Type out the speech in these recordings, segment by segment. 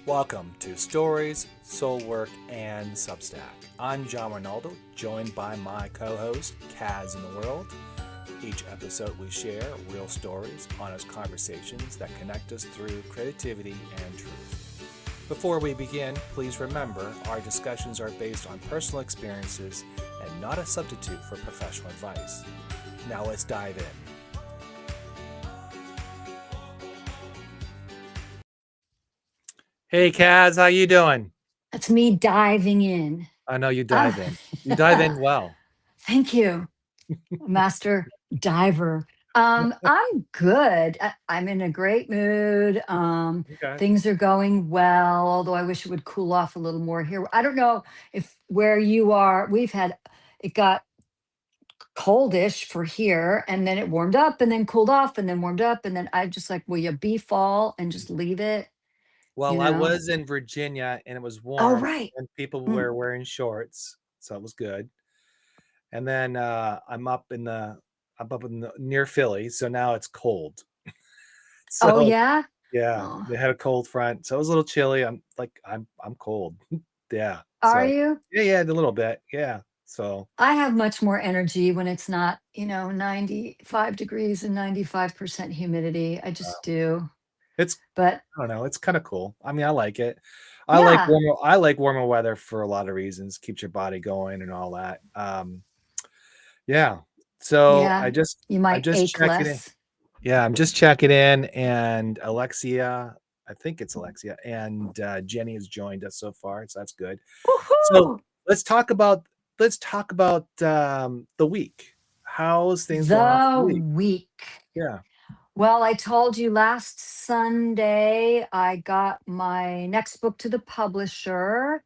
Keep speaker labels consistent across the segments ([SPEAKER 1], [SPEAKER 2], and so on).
[SPEAKER 1] Welcome to Stories, Soulwork, and Substack. I'm John Rinaldo, joined by my co-host, Kaz in the World. Each episode we share real stories, honest conversations that connect us through creativity and truth. Before we begin, please remember our discussions are based on personal experiences and not a substitute for professional advice. Now let's dive in. Hey Kaz, how you doing?
[SPEAKER 2] That's me diving in.
[SPEAKER 1] I know you
[SPEAKER 2] Ah,
[SPEAKER 1] dive in. You dive in well.
[SPEAKER 2] Thank you, Master Diver. I'm good. I'm in a great mood.
[SPEAKER 1] Okay.
[SPEAKER 2] Things are going well, although I wish it would cool off a little more here. I don't know if where you are, it got coldish for here, and then it warmed up and then cooled off and then warmed up. And then I just like, will you be fall and just leave it, you
[SPEAKER 1] Well, I
[SPEAKER 2] know?
[SPEAKER 1] was in Virginia and it was
[SPEAKER 2] Oh,
[SPEAKER 1] warm
[SPEAKER 2] right.
[SPEAKER 1] and people
[SPEAKER 2] Mm.
[SPEAKER 1] were wearing shorts, so it was good. And then I'm up in near Philly, so now it's cold.
[SPEAKER 2] Oh,
[SPEAKER 1] So
[SPEAKER 2] yeah.
[SPEAKER 1] yeah,
[SPEAKER 2] Oh,
[SPEAKER 1] they had a cold front, so it was a little chilly. I'm cold. Yeah.
[SPEAKER 2] are
[SPEAKER 1] So
[SPEAKER 2] you?
[SPEAKER 1] yeah, a little bit. Yeah. So
[SPEAKER 2] I have much more energy when it's not, 95 degrees and 95% humidity. I just do.
[SPEAKER 1] it's
[SPEAKER 2] But
[SPEAKER 1] I don't know, it's kind of cool. I mean, I like it.
[SPEAKER 2] yeah,
[SPEAKER 1] I like warmer weather for a lot of reasons. Keeps your body going and all that. Yeah. So
[SPEAKER 2] yeah, you
[SPEAKER 1] I
[SPEAKER 2] might
[SPEAKER 1] just
[SPEAKER 2] ache
[SPEAKER 1] checking in.
[SPEAKER 2] less.
[SPEAKER 1] Yeah, I'm just checking in, and Alexia, I think it's Alexia, and Jenny has joined us so far, so that's good. So
[SPEAKER 2] Woohoo!
[SPEAKER 1] let's talk about the week. How's things going on
[SPEAKER 2] The
[SPEAKER 1] the week?
[SPEAKER 2] week.
[SPEAKER 1] Yeah.
[SPEAKER 2] Well, I told you last Sunday I got my next book to the publisher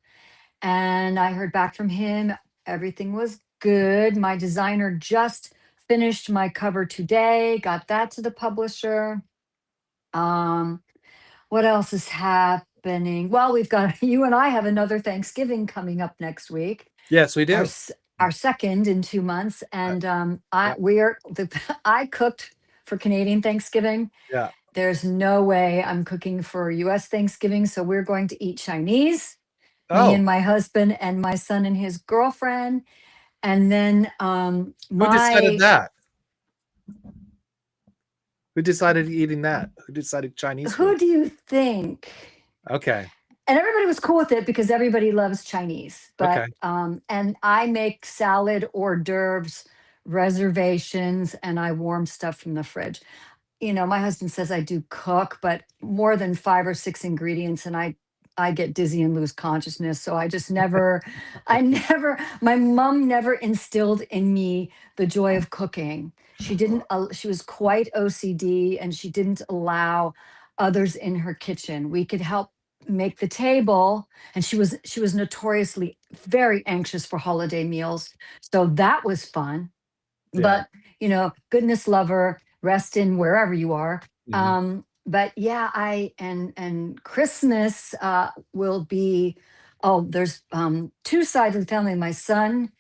[SPEAKER 2] and I heard back from him. Everything was good. My designer just finished my cover today, got that to the publisher. Um, what else is happening? Well, we've got you and I have another Thanksgiving coming up next week,
[SPEAKER 1] Yes, we
[SPEAKER 2] our
[SPEAKER 1] do.
[SPEAKER 2] s- our second in 2 months,
[SPEAKER 1] Uh,
[SPEAKER 2] and
[SPEAKER 1] yeah.
[SPEAKER 2] I cooked for Canadian Thanksgiving.
[SPEAKER 1] Yeah.
[SPEAKER 2] There's no way I'm cooking for U.S. Thanksgiving, so we're going to eat Chinese. Me
[SPEAKER 1] Oh,
[SPEAKER 2] and my husband and my son and his girlfriend, and then
[SPEAKER 1] who decided
[SPEAKER 2] my
[SPEAKER 1] that? Who decided eating that? Who decided Chinese food?
[SPEAKER 2] who do you think?
[SPEAKER 1] Okay.
[SPEAKER 2] And everybody was cool with it because everybody loves Chinese.
[SPEAKER 1] Okay.
[SPEAKER 2] But and I make salad hors d'oeuvres reservations and I warm stuff from the fridge. My husband says I do cook, but more than 5 or 6 ingredients, and I get dizzy and lose consciousness. So I just never, my mom never instilled in me the joy of cooking. She didn't. She was quite OCD, and she didn't allow others in her kitchen. We could help make the table, and she was notoriously very anxious for holiday meals. So that was fun,
[SPEAKER 1] Yeah.
[SPEAKER 2] but goodness love her, rest in wherever you are.
[SPEAKER 1] Hmm.
[SPEAKER 2] But yeah, and Christmas will be, oh, there's two sides of the family. My son,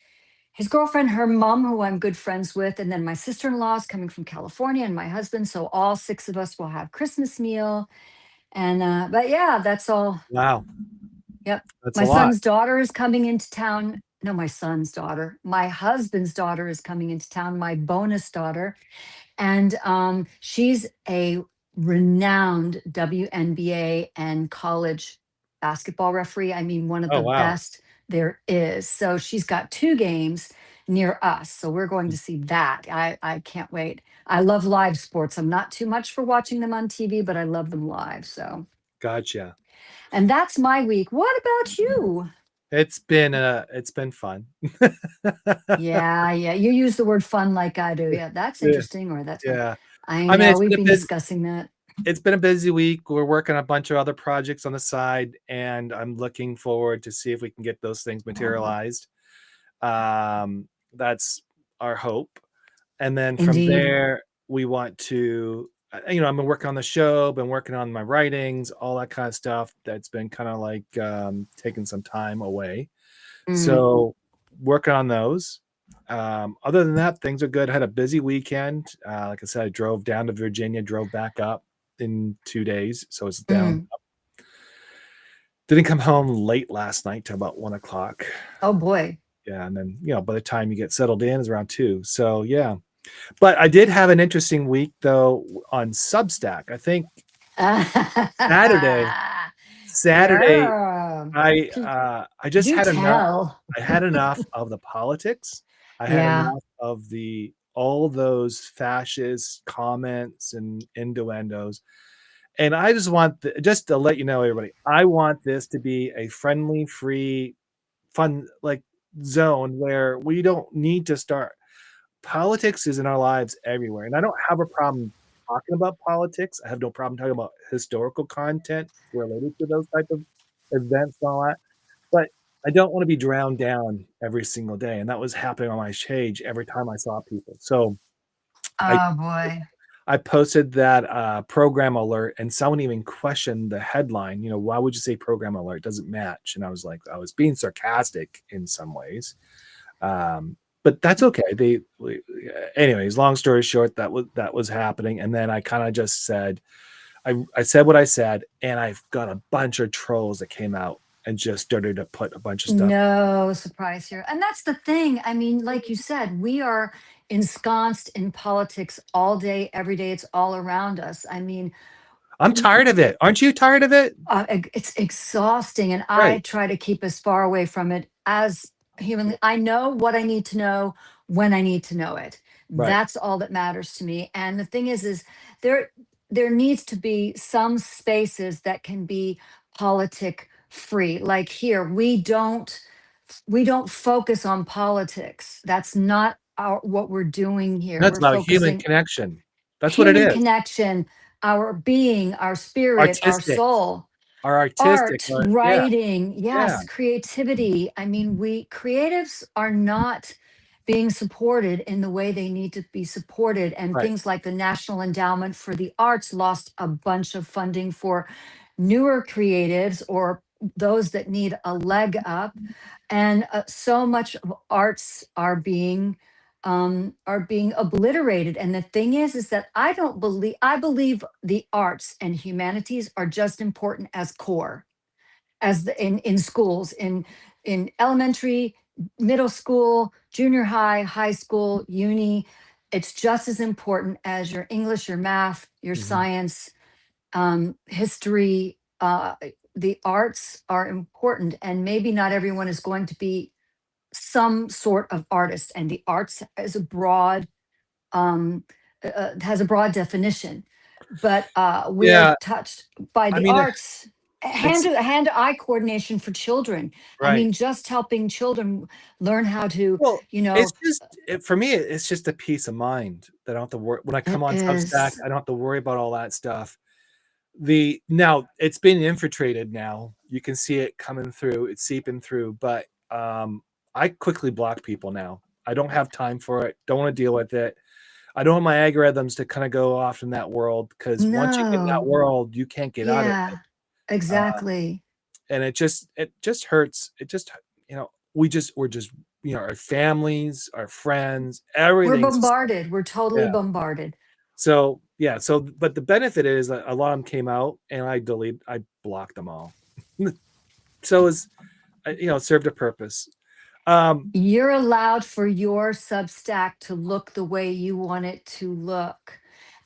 [SPEAKER 2] his girlfriend, her mom, who I'm good friends with, and then my sister-in-law is coming from California, and my husband. So all six of us will have Christmas meal. And but yeah, that's all.
[SPEAKER 1] Wow.
[SPEAKER 2] Yep.
[SPEAKER 1] That's a
[SPEAKER 2] My
[SPEAKER 1] lot.
[SPEAKER 2] son's daughter is coming into town. No, my son's daughter. My husband's daughter is coming into town, my bonus daughter. And she's a renowned WNBA and college basketball referee. I mean, one of
[SPEAKER 1] Oh,
[SPEAKER 2] the
[SPEAKER 1] wow.
[SPEAKER 2] best there is. So she's got two games near us. So we're going to see that. I can't wait. I love live sports. I'm not too much for watching them on TV, but I love them live. So,
[SPEAKER 1] Gotcha.
[SPEAKER 2] and that's my week. What about you?
[SPEAKER 1] It's been fun.
[SPEAKER 2] Yeah, yeah. You use the word fun like I do. Yeah, that's
[SPEAKER 1] Yeah.
[SPEAKER 2] interesting, or that's fun.
[SPEAKER 1] Yeah.
[SPEAKER 2] I
[SPEAKER 1] I mean,
[SPEAKER 2] know we've been discussing that.
[SPEAKER 1] it's been a busy week. We're working on a bunch of other projects on the side, and I'm looking forward to see if we can get those things materialized. That's our hope. And then from
[SPEAKER 2] Indeed.
[SPEAKER 1] there, we want to, I've been working on the show, been working on my writings, all that kind of stuff. That's been kind of like taking some time away.
[SPEAKER 2] Mm.
[SPEAKER 1] So working on those. Other than that, things are good. I had a busy weekend. Like I said, I drove down to Virginia, drove back up in 2 days. So it's down.
[SPEAKER 2] Mm.
[SPEAKER 1] Didn't come home late last night till about 1 o'clock.
[SPEAKER 2] Oh boy.
[SPEAKER 1] Yeah, and then by the time you get settled in is around 2. So yeah, but I did have an interesting week though on Substack. I think Saturday. Saturday,
[SPEAKER 2] Yeah.
[SPEAKER 1] I just
[SPEAKER 2] Do
[SPEAKER 1] had enough.
[SPEAKER 2] tell.
[SPEAKER 1] I had enough of the politics. I had
[SPEAKER 2] Yeah.
[SPEAKER 1] enough of all those fascist comments and innuendos. And I just want just to let you know, everybody, I want this to be a friendly, free, fun like zone where we don't need to start. Politics is in our lives everywhere, and I don't have a problem talking about politics. I have no problem talking about historical content related to those type of events and all that. But I don't want to be drowned down every single day, and that was happening on my page every time I saw people. So I
[SPEAKER 2] Oh boy.
[SPEAKER 1] I posted that program alert, and someone even questioned the headline. Why would you say program alert? It doesn't match. And I was like, I was being sarcastic in some ways, but that's okay. Anyways, long story short, that was happening, and then I kind of just said, I said what I said, and I've got a bunch of trolls that came out and just started to put a bunch of stuff.
[SPEAKER 2] No surprise here. And that's the thing. I mean, like you said, we are ensconced in politics all day, every day. It's all around us. I mean,
[SPEAKER 1] I'm tired of it. Aren't you tired of it?
[SPEAKER 2] it's exhausting, and I
[SPEAKER 1] Right,
[SPEAKER 2] try to keep as far away from it as humanly. I know what I need to know when I need to know it.
[SPEAKER 1] right.
[SPEAKER 2] That's all that matters to me. And the thing is there there needs to be some spaces that can be politic free. Like here, we don't focus on politics. That's not what we're doing here.
[SPEAKER 1] That's
[SPEAKER 2] We're
[SPEAKER 1] about human
[SPEAKER 2] focusing
[SPEAKER 1] connection. That's what it
[SPEAKER 2] human
[SPEAKER 1] is.
[SPEAKER 2] connection, our being, our spirit, our
[SPEAKER 1] Artistic.
[SPEAKER 2] soul.
[SPEAKER 1] Our artistic.
[SPEAKER 2] Art,
[SPEAKER 1] Yeah,
[SPEAKER 2] writing,
[SPEAKER 1] yeah.
[SPEAKER 2] yes, creativity. I mean, we creatives are not being supported in the way they need to be supported. And
[SPEAKER 1] Right.
[SPEAKER 2] things like the National Endowment for the Arts lost a bunch of funding for newer creatives or those that need a leg up. And so much of arts are being obliterated. And the thing is that I believe the arts and humanities are just important as core, in schools, in elementary, middle school, junior high, high school, uni. It's just as important as your English, your math, your
[SPEAKER 1] Mhm.
[SPEAKER 2] science, history. The arts are important, and maybe not everyone is going to be some sort of artist. And the arts is um, has a broad definition, but we are
[SPEAKER 1] Yeah,
[SPEAKER 2] touched by
[SPEAKER 1] I
[SPEAKER 2] the
[SPEAKER 1] mean,
[SPEAKER 2] arts.
[SPEAKER 1] it's
[SPEAKER 2] Hand-to-eye coordination for children. I
[SPEAKER 1] right.
[SPEAKER 2] mean, just helping children learn how to,
[SPEAKER 1] Well,
[SPEAKER 2] you
[SPEAKER 1] it's
[SPEAKER 2] know,
[SPEAKER 1] just for me, it's just a peace of mind that I don't have to worry when I come
[SPEAKER 2] it
[SPEAKER 1] on Substack.
[SPEAKER 2] is
[SPEAKER 1] I don't have to worry about all that stuff. Now it's been infiltrated. Now you can see it coming through. It's seeping through, but I quickly block people now. I don't have time for it. Don't want to deal with it. I don't want my algorithms to kind of go off in that world because once you get in that
[SPEAKER 2] no,
[SPEAKER 1] world, you can't get out of it.
[SPEAKER 2] yeah,
[SPEAKER 1] Uh,
[SPEAKER 2] exactly.
[SPEAKER 1] and it just hurts. We're just our families, our friends,
[SPEAKER 2] We're
[SPEAKER 1] everything's just like,
[SPEAKER 2] bombarded. We're totally
[SPEAKER 1] yeah.
[SPEAKER 2] bombarded.
[SPEAKER 1] So yeah, but the benefit is that a lot of them came out and I blocked them all. So it served a purpose. Um,
[SPEAKER 2] You're allowed for your Substack to look the way you want it to look,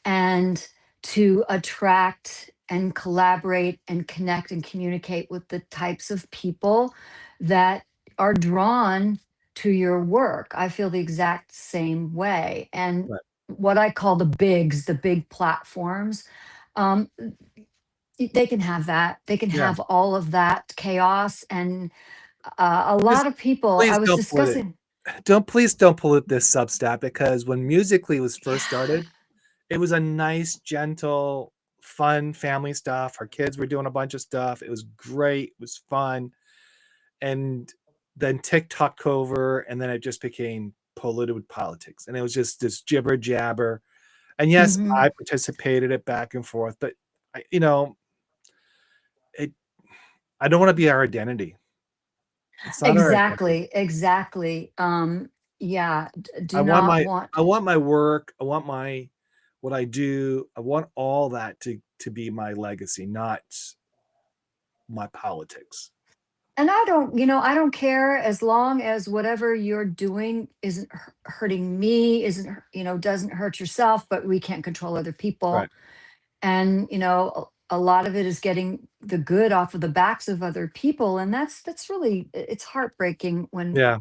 [SPEAKER 2] and to attract and collaborate and connect and communicate with the types of people that are drawn to your work. I feel the exact same way. And
[SPEAKER 1] but
[SPEAKER 2] what I call the big platforms, um, they can have that. They can
[SPEAKER 1] yeah,
[SPEAKER 2] have all of that chaos. And a
[SPEAKER 1] just
[SPEAKER 2] lot of people, I
[SPEAKER 1] please
[SPEAKER 2] was
[SPEAKER 1] don't pollute it.
[SPEAKER 2] discussing.
[SPEAKER 1] Don't pollute this Substack because when Musically was first
[SPEAKER 2] Yeah.
[SPEAKER 1] started, it was a nice, gentle, fun family stuff. Our kids were doing a bunch of stuff. It was great. It was fun. And then TikTok took over, and then it just became polluted with politics. And it was just this jibber jabber. And yes,
[SPEAKER 2] Mhm.
[SPEAKER 1] I participated it back and forth, but I, it. I don't want to be our identity. It's not our identity.
[SPEAKER 2] Exactly, exactly. Yeah,
[SPEAKER 1] I
[SPEAKER 2] do
[SPEAKER 1] want
[SPEAKER 2] not
[SPEAKER 1] my
[SPEAKER 2] want.
[SPEAKER 1] I want my work. I want my what I do. I want all that to be my legacy, not my politics.
[SPEAKER 2] And I don't care as long as whatever you're doing isn't hurting me, isn't, doesn't hurt yourself, but we can't control other people.
[SPEAKER 1] Right.
[SPEAKER 2] And, a lot of it is getting the good off of the backs of other people. And that's really, it's heartbreaking when,
[SPEAKER 1] Yeah.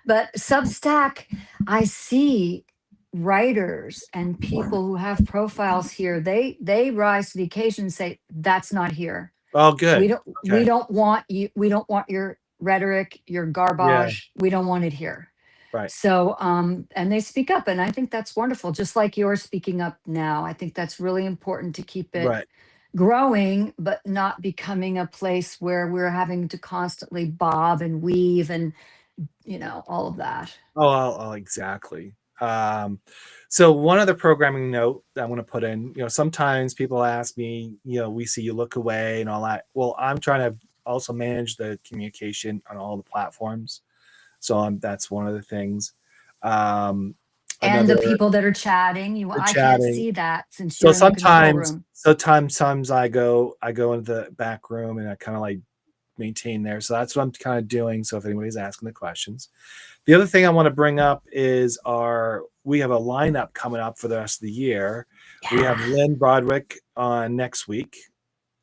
[SPEAKER 2] but Substack, I see writers and people who have profiles here, they rise to the occasion and say, that's not here.
[SPEAKER 1] Oh,
[SPEAKER 2] we
[SPEAKER 1] good.
[SPEAKER 2] don't we
[SPEAKER 1] Okay.
[SPEAKER 2] don't want you we don't want your rhetoric, your
[SPEAKER 1] Yeah.
[SPEAKER 2] garbage. We don't want it here.
[SPEAKER 1] Right.
[SPEAKER 2] So and they speak up, and I think that's wonderful, just like you're speaking up now. I think that's really important to keep it
[SPEAKER 1] Right.
[SPEAKER 2] growing, but not becoming a place where we're having to constantly bob and weave and all of that.
[SPEAKER 1] Oh, exactly. So one other programming note that I want to put in, sometimes people ask me, we see you look away and all that. Well, I'm trying to also manage the communication on all the platforms. So that's one of the things. Um,
[SPEAKER 2] And the
[SPEAKER 1] Another,
[SPEAKER 2] people that are chatting,
[SPEAKER 1] the
[SPEAKER 2] I can't
[SPEAKER 1] chatting.
[SPEAKER 2] see that since
[SPEAKER 1] So
[SPEAKER 2] you're in the control
[SPEAKER 1] sometimes,
[SPEAKER 2] room.
[SPEAKER 1] sometimes I go into the back room and I kind of like maintain there. So that's what I'm kind of doing. So if anybody's asking the questions. The other thing I want to bring up is we have a lineup coming up for the rest of the year. We have
[SPEAKER 2] Yeah.
[SPEAKER 1] Lynn Broderick on next week.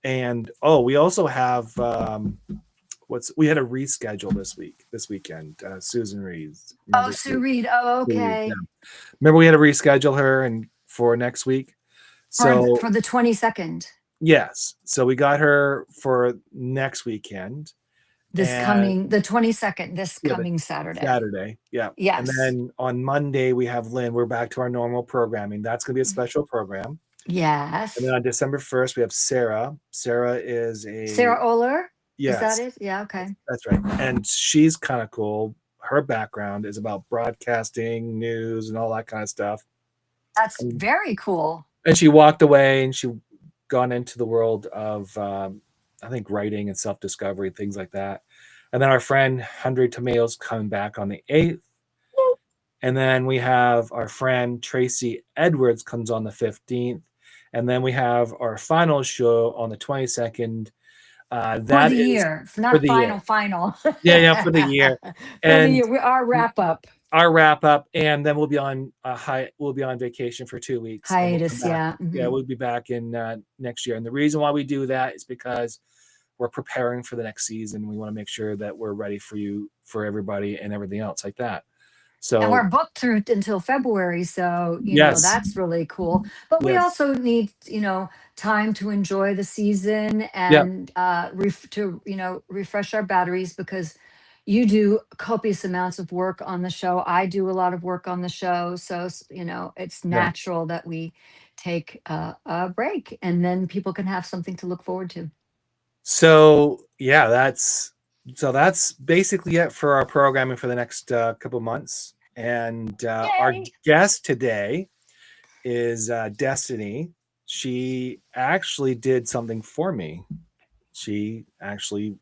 [SPEAKER 1] And we also have we had a reschedule this weekend. Susan Reed.
[SPEAKER 2] Oh,
[SPEAKER 1] Remember
[SPEAKER 2] Sue Reed. Oh,
[SPEAKER 1] Sue Reed, yeah.
[SPEAKER 2] okay.
[SPEAKER 1] Remember we had to reschedule her and for next week. So
[SPEAKER 2] For the 22nd.
[SPEAKER 1] yes. So we got her for next weekend. And
[SPEAKER 2] The 22nd, this
[SPEAKER 1] yeah,
[SPEAKER 2] coming Saturday.
[SPEAKER 1] Saturday. Yeah. And
[SPEAKER 2] Yes.
[SPEAKER 1] then on Monday, we have Lynn. We're back to our normal programming. That's going to be a special program. And then
[SPEAKER 2] Yes.
[SPEAKER 1] on December 1st, we have Sarah. Sarah is
[SPEAKER 2] Sarah Oler, is that
[SPEAKER 1] yes,
[SPEAKER 2] it? Yeah, okay.
[SPEAKER 1] that's right. And she's kind of cool. Her background is about broadcasting, news, and all that kind of stuff.
[SPEAKER 2] That's
[SPEAKER 1] And,
[SPEAKER 2] very cool.
[SPEAKER 1] and she walked away and she gone into the world of, I think, writing and self-discovery, things like that. And then our friend 100 Tomatoes coming back on the 8th. And then we have our friend Tracy Edwards comes on the 15th. And then we have our final show on the 22nd.
[SPEAKER 2] For
[SPEAKER 1] That
[SPEAKER 2] the
[SPEAKER 1] is
[SPEAKER 2] year,
[SPEAKER 1] for
[SPEAKER 2] not
[SPEAKER 1] the year.
[SPEAKER 2] final.
[SPEAKER 1] Yeah, for the year.
[SPEAKER 2] For the
[SPEAKER 1] And
[SPEAKER 2] year, our wrap up.
[SPEAKER 1] our wrap up, and then we'll be on vacation for 2 weeks, and we'll come
[SPEAKER 2] Hiatus,
[SPEAKER 1] back.
[SPEAKER 2] yeah.
[SPEAKER 1] Yeah,
[SPEAKER 2] Mhm.
[SPEAKER 1] we'll be back in next year. And the reason why we do that is because we're preparing for the next season. We want to make sure that we're ready for everybody, and everything else like that.
[SPEAKER 2] And
[SPEAKER 1] So
[SPEAKER 2] we're booked through until February, so
[SPEAKER 1] yes,
[SPEAKER 2] that's really cool. But we
[SPEAKER 1] yes,
[SPEAKER 2] also need time to enjoy the season
[SPEAKER 1] yeah,
[SPEAKER 2] and to refresh our batteries, because you do copious amounts of work on the show. I do a lot of work on the show, so it's
[SPEAKER 1] yeah.
[SPEAKER 2] natural that we take a break, and then people can have something to look forward to.
[SPEAKER 1] So yeah, that's basically it for our programming for the next couple months. And our
[SPEAKER 2] Yay!
[SPEAKER 1] guest today is Destiny. She actually did something for me. She actually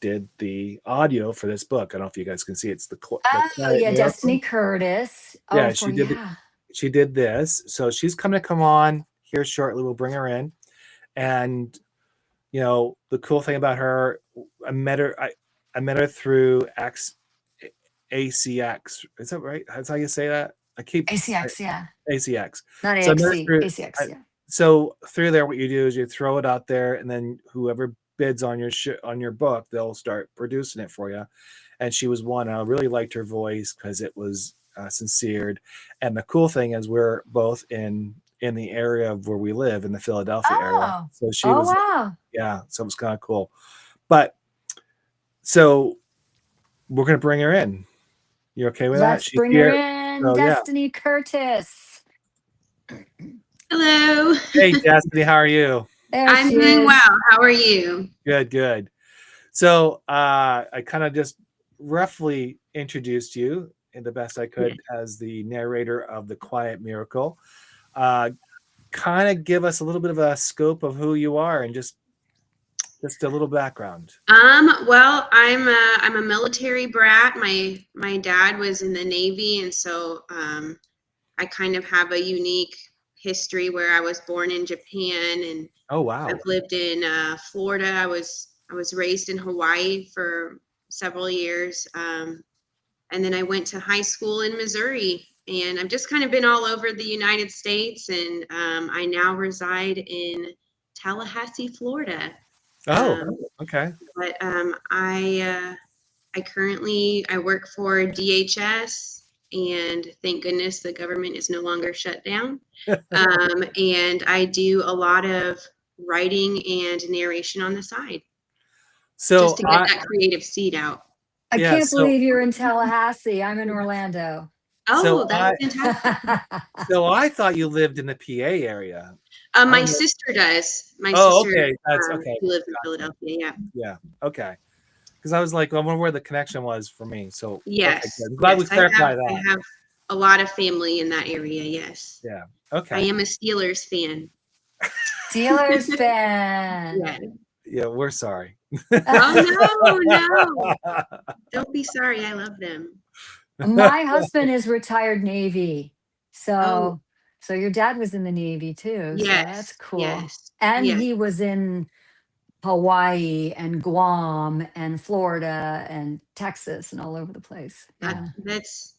[SPEAKER 1] did the audio for this book. I don't know if you guys can see. It's the
[SPEAKER 2] Oh
[SPEAKER 1] Quiet
[SPEAKER 2] yeah,
[SPEAKER 1] Miracle.
[SPEAKER 2] Destiny Curtis. Oh,
[SPEAKER 1] Yeah,
[SPEAKER 2] for yeah.
[SPEAKER 1] she did this. So she's coming to come on here shortly. We'll bring her in. And the cool thing about her, I met her through ACX. Is that right? That's how you say that?
[SPEAKER 2] ACX, yeah.
[SPEAKER 1] ACX.
[SPEAKER 2] Not
[SPEAKER 1] So I met her
[SPEAKER 2] AXC,
[SPEAKER 1] through.
[SPEAKER 2] ACX, yeah.
[SPEAKER 1] So through there, what you do is you throw it out there, and then whoever bids on your book, they'll start producing it for you. And she was one. I really liked her voice because it was sincere. And the cool thing is, we're both in the area of where we live in the Philadelphia area.
[SPEAKER 2] Oh,
[SPEAKER 1] So she
[SPEAKER 2] oh
[SPEAKER 1] was,
[SPEAKER 2] wow.
[SPEAKER 1] yeah. So it was kind of cool. But so we're gonna bring her in. You okay with that?
[SPEAKER 2] Let's
[SPEAKER 1] She's
[SPEAKER 2] bring her
[SPEAKER 1] here.
[SPEAKER 2] in,
[SPEAKER 1] So yeah.
[SPEAKER 2] Destiny Curtis.
[SPEAKER 3] Hello.
[SPEAKER 1] Hey, Destiny, how are you?
[SPEAKER 2] There
[SPEAKER 3] I'm
[SPEAKER 2] she
[SPEAKER 3] doing
[SPEAKER 2] is.
[SPEAKER 3] well. How are you?
[SPEAKER 1] Good. So I kind of just roughly introduced you in the best I
[SPEAKER 3] Yeah.
[SPEAKER 1] could as the narrator of The Quiet Miracle. Kind of give us a little bit of a scope of who you are and just a little background.
[SPEAKER 3] Well, I'm a military brat. My dad was in the Navy, and so I kind of have a unique history where I was born in Japan and
[SPEAKER 1] Oh wow.
[SPEAKER 3] I've lived in Florida. I was I was raised in Hawaii for several years. And then I went to high school in Missouri, and I've just kind of been all over the United States. And I now reside in Tallahassee, Florida.
[SPEAKER 1] Oh,
[SPEAKER 3] Um,
[SPEAKER 1] okay.
[SPEAKER 3] but I currently work for DHS, and thank goodness the government is no longer shut down. And I do a lot of writing and narration on the side, just
[SPEAKER 1] So
[SPEAKER 3] to get that creative seed out.
[SPEAKER 2] I
[SPEAKER 1] yeah,
[SPEAKER 2] can't
[SPEAKER 1] so
[SPEAKER 2] believe you're in Tallahassee. I'm in Orlando.
[SPEAKER 1] so
[SPEAKER 3] Oh, that's
[SPEAKER 1] I
[SPEAKER 3] fantastic.
[SPEAKER 1] so I thought you lived in the PA area. I
[SPEAKER 3] My
[SPEAKER 1] don't know.
[SPEAKER 3] sister does. My
[SPEAKER 1] Oh,
[SPEAKER 3] sister,
[SPEAKER 1] okay. That's okay.
[SPEAKER 3] she lives in
[SPEAKER 1] Gotcha.
[SPEAKER 3] Philadelphia. Yeah.
[SPEAKER 1] Yeah. Okay. Because I was like, I wonder where the connection was for me. So okay,
[SPEAKER 3] Yes.
[SPEAKER 1] good. I'm glad we
[SPEAKER 3] Yes.
[SPEAKER 1] clarified that.
[SPEAKER 3] I have a lot of family in that area. Yes.
[SPEAKER 1] Yeah.
[SPEAKER 3] I
[SPEAKER 1] Okay.
[SPEAKER 3] am a Steelers fan.
[SPEAKER 2] Steelers fan.
[SPEAKER 3] Yeah.
[SPEAKER 1] Yeah, we're sorry.
[SPEAKER 3] Oh no. Don't be sorry. I love them.
[SPEAKER 2] My husband is retired Navy.
[SPEAKER 3] Oh,
[SPEAKER 2] So your dad was in the Navy too. So that's
[SPEAKER 3] yes.
[SPEAKER 2] cool.
[SPEAKER 3] Yes.
[SPEAKER 2] And
[SPEAKER 3] Yes.
[SPEAKER 2] he was in Hawaii and Guam and Florida and Texas and all over the place. Yeah.
[SPEAKER 3] That's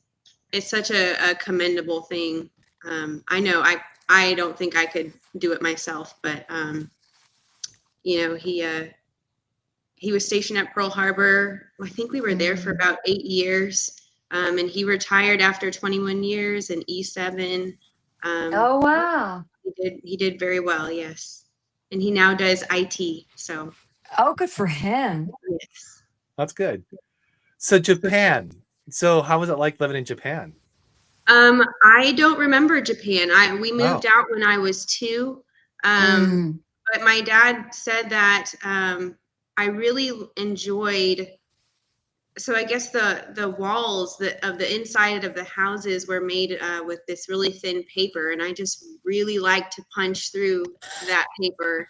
[SPEAKER 3] it's such a commendable thing. I know I don't think I could do it myself, but you know, he was stationed at Pearl Harbor. I think we were there for about 8 years. And he retired after 21 years in E7.
[SPEAKER 2] Oh wow.
[SPEAKER 3] He did very well, yes. And he now does IT. So
[SPEAKER 2] Oh, good for him.
[SPEAKER 3] yes.
[SPEAKER 1] That's good. So Japan. So how was it like living in Japan?
[SPEAKER 3] I don't remember Japan. We
[SPEAKER 1] Oh,
[SPEAKER 3] moved out when I was 2.
[SPEAKER 2] Mm.
[SPEAKER 3] But my dad said that I really enjoyed. So I guess the walls of the inside of the houses were made with this really thin paper, and I just really like to punch through that paper.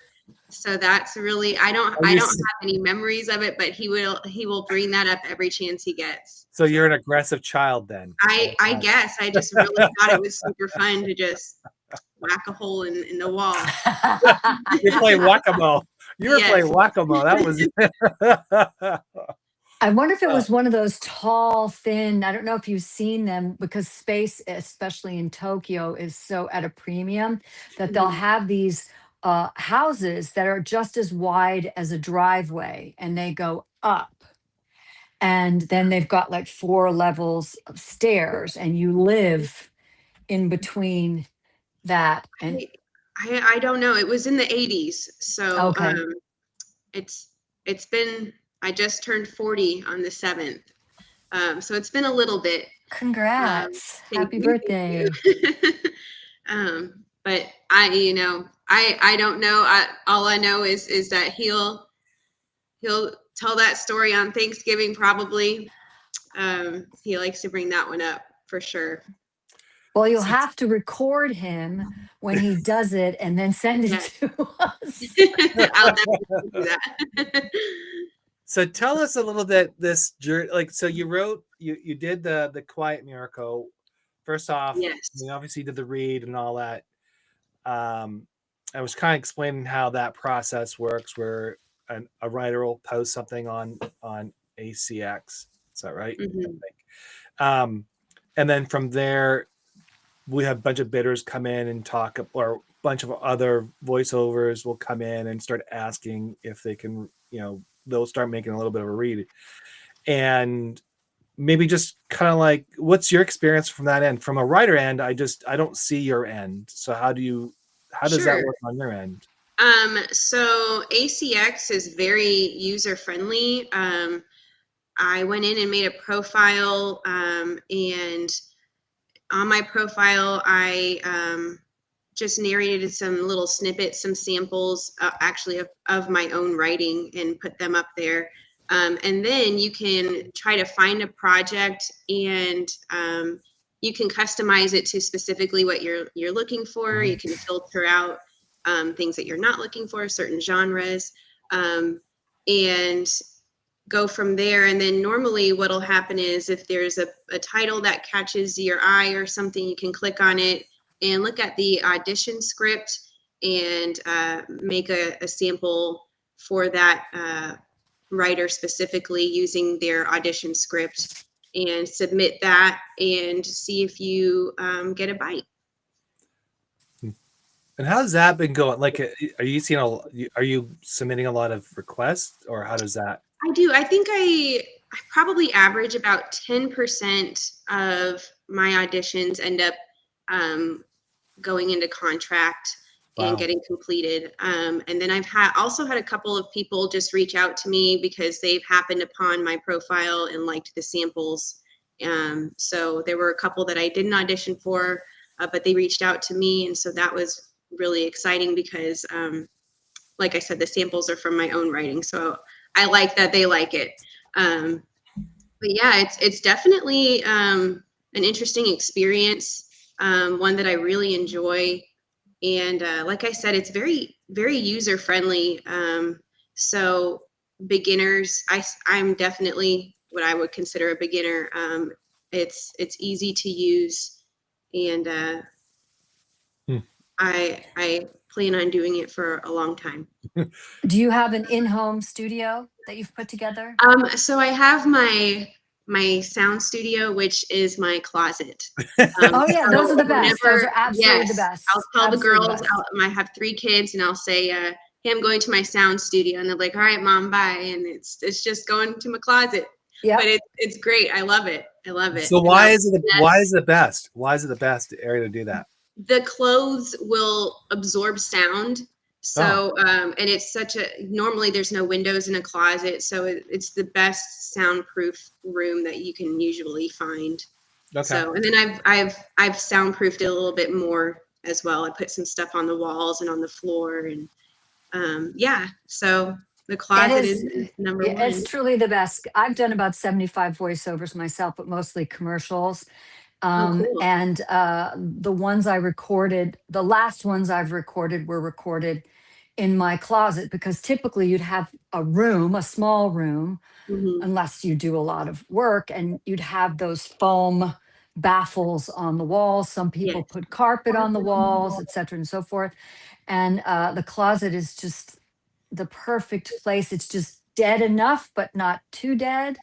[SPEAKER 3] So that's really
[SPEAKER 1] are
[SPEAKER 3] I
[SPEAKER 1] you,
[SPEAKER 3] don't have any memories of it, but he will bring that up every chance he gets.
[SPEAKER 1] so you're an aggressive child then?
[SPEAKER 3] I guess I just really thought it was super fun to just whack a hole in the wall.
[SPEAKER 1] You're playing whack-a-mole. You were playing
[SPEAKER 3] Yes.
[SPEAKER 1] whack-a-mole. That was
[SPEAKER 2] I wonder if it was one of those tall, thin. I don't know if you've seen them because space, especially in Tokyo, is so at a premium that they'll
[SPEAKER 3] Mhm.
[SPEAKER 2] have these houses that are just as wide as a driveway and they go up. And then they've got like 4 levels of stairs and you live in between that. And
[SPEAKER 3] I don't know. It was in the 80s. So
[SPEAKER 2] okay,
[SPEAKER 3] it's it's been I just turned 40 on the 7th. So it's been a little bit.
[SPEAKER 2] congrats.
[SPEAKER 3] Thank
[SPEAKER 2] Happy
[SPEAKER 3] you, thank
[SPEAKER 2] birthday.
[SPEAKER 3] you. But I don't know. All I know is that he'll tell that story on Thanksgiving probably. He likes to bring that one up for sure.
[SPEAKER 2] Well, you'll have to record him when he does it and then send it
[SPEAKER 3] Yeah.
[SPEAKER 2] to us.
[SPEAKER 3] I'll definitely do that.
[SPEAKER 1] So tell us a little bit this journey. Like, so you did the Quiet Miracle. First off,
[SPEAKER 3] Yes.
[SPEAKER 1] you obviously did the read and all that. I was kind of explaining how that process works, where a writer will post something on ACX. Is that right? I
[SPEAKER 3] Mhm.
[SPEAKER 1] think. And then from there, we have a bunch of bidders come in and talk, or a bunch of other voiceovers will come in and start asking if they can, they'll start making a little bit of a read. And maybe just kind of like, what's your experience from that end? From a writer end, I don't see your end. So how does that
[SPEAKER 3] Sure.
[SPEAKER 1] work on your end?
[SPEAKER 3] So ACX is very user friendly. I went in and made a profile, and on my profile, I just narrated some little snippets, some samples, actually of my own writing, and put them up there. And then you can try to find a project, and you can customize it to specifically what you're looking for. You can filter out things that you're not looking for, certain genres, and go from there. And then normally what'll happen is if there's a title that catches your eye or something, you can click on it and look at the audition script and make a sample for that writer specifically using their audition script and submit that and see if you get a bite.
[SPEAKER 1] And how's that been going? Like, are you seeing are you submitting a lot of requests, or how does that?
[SPEAKER 3] I do. I think I probably average about 10% of my auditions end up going into contract and
[SPEAKER 1] Wow.
[SPEAKER 3] getting completed. And then I've also had a couple of people just reach out to me because they've happened upon my profile and liked the samples. So there were a couple that I didn't audition for, but they reached out to me. And so that was really exciting because, like I said, the samples are from my own writing. So I like that they like it. But yeah, it's definitely an interesting experience, one that I really enjoy. And like I said, it's very, very user friendly. So beginners, I'm definitely what I would consider a beginner. It's easy to use, and I plan on doing it for a long time.
[SPEAKER 2] Do you have an in-home studio that you've put together?
[SPEAKER 3] So I have my sound studio, which is my closet.
[SPEAKER 2] Oh yeah,
[SPEAKER 3] So
[SPEAKER 2] those are the best. Those
[SPEAKER 3] whenever,
[SPEAKER 2] are absolutely the
[SPEAKER 3] yes, I'll
[SPEAKER 2] best.
[SPEAKER 3] tell the
[SPEAKER 2] Absolutely the
[SPEAKER 3] girls,
[SPEAKER 2] best.
[SPEAKER 3] I have 3 kids, and I'll say, "Hey, I'm going to my sound studio," and they're like, "All right, mom, bye." And it's just going to my closet, but
[SPEAKER 2] Yep.
[SPEAKER 3] it's great. I love it. I love it.
[SPEAKER 1] So
[SPEAKER 3] And
[SPEAKER 1] why is it the best? Why is it the best area to do that?
[SPEAKER 3] the clothes will absorb sound.
[SPEAKER 1] Oh,
[SPEAKER 3] So, and it's normally there's no windows in a closet. So it's the best soundproof room that you can usually find.
[SPEAKER 1] okay.
[SPEAKER 3] So, and then I've soundproofed it a little bit more as well. I put some stuff on the walls and on the floor, and yeah. So the
[SPEAKER 2] It
[SPEAKER 3] closet
[SPEAKER 2] is,
[SPEAKER 3] is number
[SPEAKER 2] yeah, it's
[SPEAKER 3] one.
[SPEAKER 2] truly the best. I've done about 75 voiceovers myself, but mostly commercials.
[SPEAKER 3] Oh, cool.
[SPEAKER 2] And the ones I recorded, the last ones I've recorded were recorded in my closet because typically you'd have a room, a small room,
[SPEAKER 3] Hmm.
[SPEAKER 2] unless you do a lot of work, and you'd have those foam baffles on the walls. Some people
[SPEAKER 3] Yes.
[SPEAKER 2] put carpet on the walls, et cetera, and so forth. And the closet is just the perfect place. It's just dead enough, but not too dead.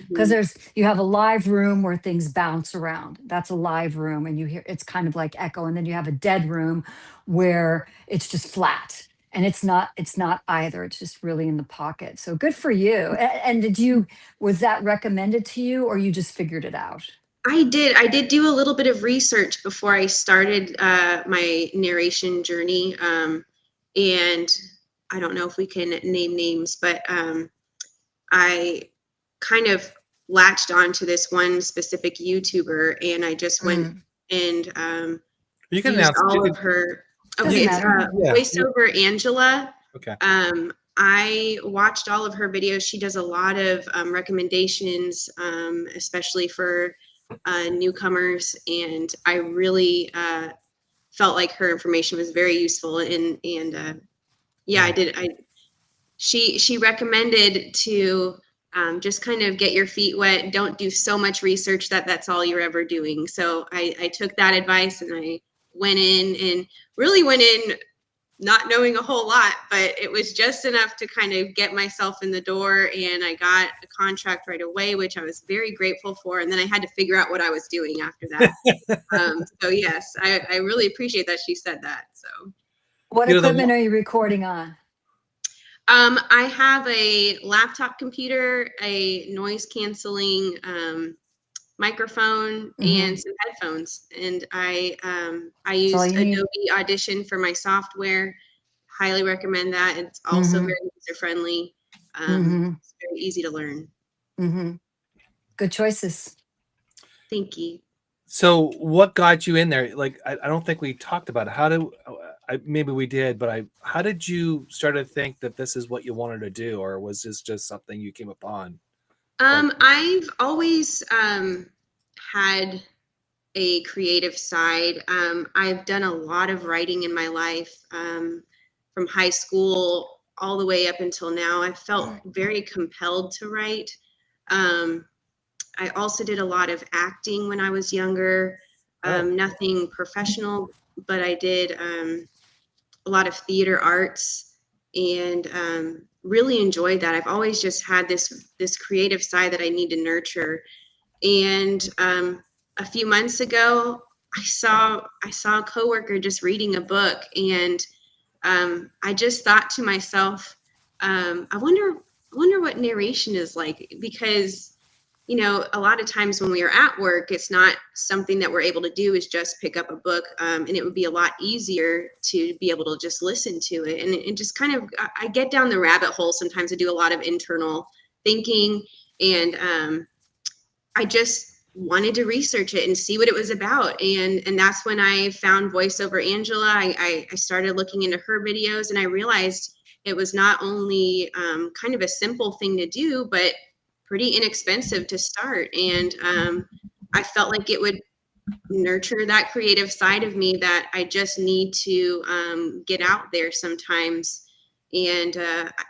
[SPEAKER 2] Because
[SPEAKER 3] Hmm.
[SPEAKER 2] you have a live room where things bounce around. That's a live room, and you hear it's kind of like echo. And then you have a dead room where it's just flat, and it's not either. It's just really in the pocket. So good for you. And was that recommended to you, or you just figured it out?
[SPEAKER 3] I did do a little bit of research before I started my narration journey. And I don't know if we can name names, but I kind of latched onto this one specific YouTuber, and I just went
[SPEAKER 2] Mm,
[SPEAKER 3] and
[SPEAKER 1] You can
[SPEAKER 3] used
[SPEAKER 1] announce. You
[SPEAKER 3] all of
[SPEAKER 1] can.
[SPEAKER 3] her. Okay,
[SPEAKER 2] doesn't
[SPEAKER 3] it's
[SPEAKER 2] matter.
[SPEAKER 1] Yeah.
[SPEAKER 3] voiceover Angela.
[SPEAKER 1] Okay.
[SPEAKER 3] I watched all of her videos. She does a lot of recommendations, especially for newcomers, and I really felt like her information was very useful. And yeah, I
[SPEAKER 1] Yeah.
[SPEAKER 3] did. She recommended to just kind of get your feet wet. Don't do so much research that's all you're ever doing. So I took that advice, and I went in and really went in not knowing a whole lot, but it was just enough to kind of get myself in the door. And I got a contract right away, which I was very grateful for. And then I had to figure out what I was doing after that. So yes, I really appreciate that she said that. So
[SPEAKER 2] What
[SPEAKER 1] You know
[SPEAKER 2] equipment
[SPEAKER 1] the.
[SPEAKER 2] are you recording on?
[SPEAKER 3] I have a laptop computer, a noise canceling microphone,
[SPEAKER 2] Hmm.
[SPEAKER 3] and some headphones. And I
[SPEAKER 2] That's all
[SPEAKER 3] used
[SPEAKER 2] you need.
[SPEAKER 3] Adobe Audition for my software. Highly recommend that. It's also
[SPEAKER 2] Hmm.
[SPEAKER 3] very user friendly.
[SPEAKER 2] Hmm.
[SPEAKER 3] It's very easy to learn.
[SPEAKER 2] Hmm. Good choices.
[SPEAKER 3] Thank you.
[SPEAKER 1] So what got you in there? Like, I don't think we talked about it. Maybe we did, but how did you start to think that this is what you wanted to do, or was this just something you came upon? Like,
[SPEAKER 3] I've always had a creative side. I've done a lot of writing in my life, from high school all the way up until now. I felt very compelled to write. Um, I also did a lot of acting when I was younger.
[SPEAKER 1] oh,
[SPEAKER 3] Nothing professional, but I did a lot of theater arts. and really enjoyed that. I've always just had this creative side that I need to nurture. And a few months ago, I saw a coworker just reading a book, and I just thought to myself, I wonder what narration is like, because a lot of times when we are at work, it's not something that we're able to do is just pick up a book, and it would be a lot easier to be able to just listen to it. And it just kind of, I get down the rabbit hole sometimes. I do a lot of internal thinking, and I just wanted to research it and see what it was about. And that's when I found VoiceOver Angela. I started looking into her videos, and I realized it was not only kind of a simple thing to do, but pretty inexpensive to start. And I felt like it would nurture that creative side of me that I just need to get out there sometimes. And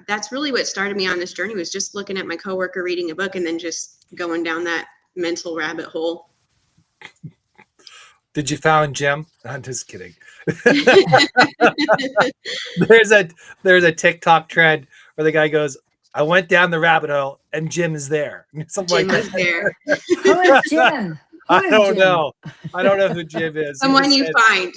[SPEAKER 3] that's really what started me on this journey, was just looking at my coworker reading a book and then just going down that mental rabbit hole.
[SPEAKER 1] Did you find Jim? I'm just kidding. There's a TikTok trend where the guy goes, I went down the rabbit hole and Jim is there.
[SPEAKER 3] Jim is there.
[SPEAKER 2] Who is Jim?
[SPEAKER 1] I don't know. I don't know who Jim is.
[SPEAKER 3] Someone you find.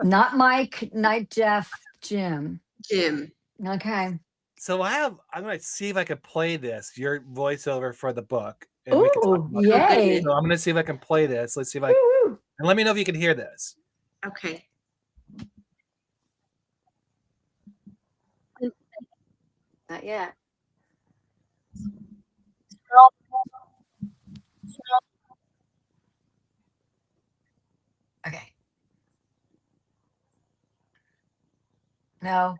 [SPEAKER 2] Not Mike, not Jeff, Jim.
[SPEAKER 3] Jim.
[SPEAKER 2] Okay.
[SPEAKER 1] So I'm going to see if I can play this, your voiceover for the book. And
[SPEAKER 2] Ooh, yay.
[SPEAKER 1] it. So I'm going to see if I can play this. Let's see if I
[SPEAKER 2] Woo-hoo.
[SPEAKER 1] and let me know if you can hear this.
[SPEAKER 3] Okay.
[SPEAKER 2] Not yet. Okay. No.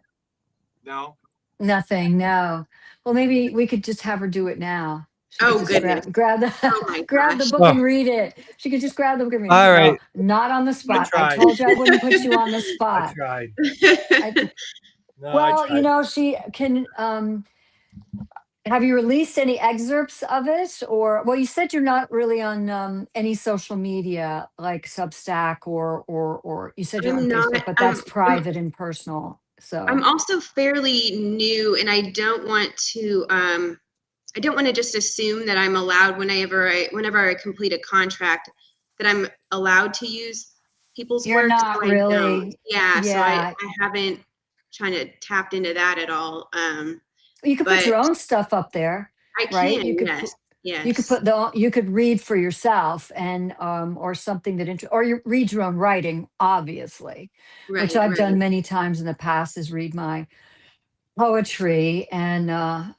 [SPEAKER 1] No.
[SPEAKER 2] Nothing. No. Well, maybe we could just have her do it now. She
[SPEAKER 3] Oh,
[SPEAKER 2] could just
[SPEAKER 3] goodness.
[SPEAKER 2] grab the
[SPEAKER 3] Oh, my
[SPEAKER 2] grab the
[SPEAKER 3] gosh.
[SPEAKER 2] book and read it. She could just grab the book and read it.
[SPEAKER 1] All right.
[SPEAKER 2] No, not on the spot. I
[SPEAKER 1] tried.
[SPEAKER 2] told you I wouldn't put you on the
[SPEAKER 1] I
[SPEAKER 2] spot.
[SPEAKER 1] tried. No, I
[SPEAKER 2] Well,
[SPEAKER 1] tried.
[SPEAKER 2] she can. Have you released any excerpts of it, or well, you said you're not really on any social media like Substack or you said you're on
[SPEAKER 3] I'm not.
[SPEAKER 2] Facebook, but that's private and personal. So
[SPEAKER 3] I'm also fairly new, and I don't want to just assume that I'm allowed whenever I complete a contract that I'm allowed to use people's
[SPEAKER 2] you're
[SPEAKER 3] work.
[SPEAKER 2] not
[SPEAKER 3] So I
[SPEAKER 2] really.
[SPEAKER 3] don't. Yeah. So
[SPEAKER 2] Yeah.
[SPEAKER 3] I haven't trying to tapped into that at all.
[SPEAKER 2] You could
[SPEAKER 3] but
[SPEAKER 2] put your own stuff up there,
[SPEAKER 3] I
[SPEAKER 2] right?
[SPEAKER 3] can.
[SPEAKER 2] You could.
[SPEAKER 3] Yes. Yes.
[SPEAKER 2] You could put you could read for yourself and or something that or you read your own writing, obviously, which I've done many times in the past, is read my poetry, and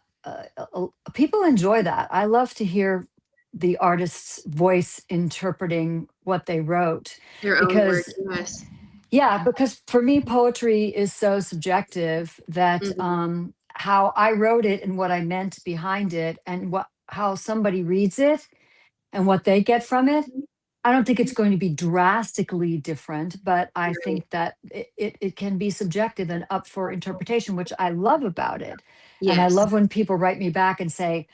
[SPEAKER 2] people enjoy that. I love to hear the artist's voice interpreting what they wrote,
[SPEAKER 3] Their own work.
[SPEAKER 2] because
[SPEAKER 3] Yes.
[SPEAKER 2] yeah, because for me, poetry is so subjective that
[SPEAKER 3] Mhm.
[SPEAKER 2] how I wrote it and what I meant behind it and how somebody reads it and what they get from it, I don't think it's going to be drastically different, but I think that it can be subjective and up for interpretation, which I love about it. And I
[SPEAKER 3] Yes.
[SPEAKER 2] love when people write me back and say,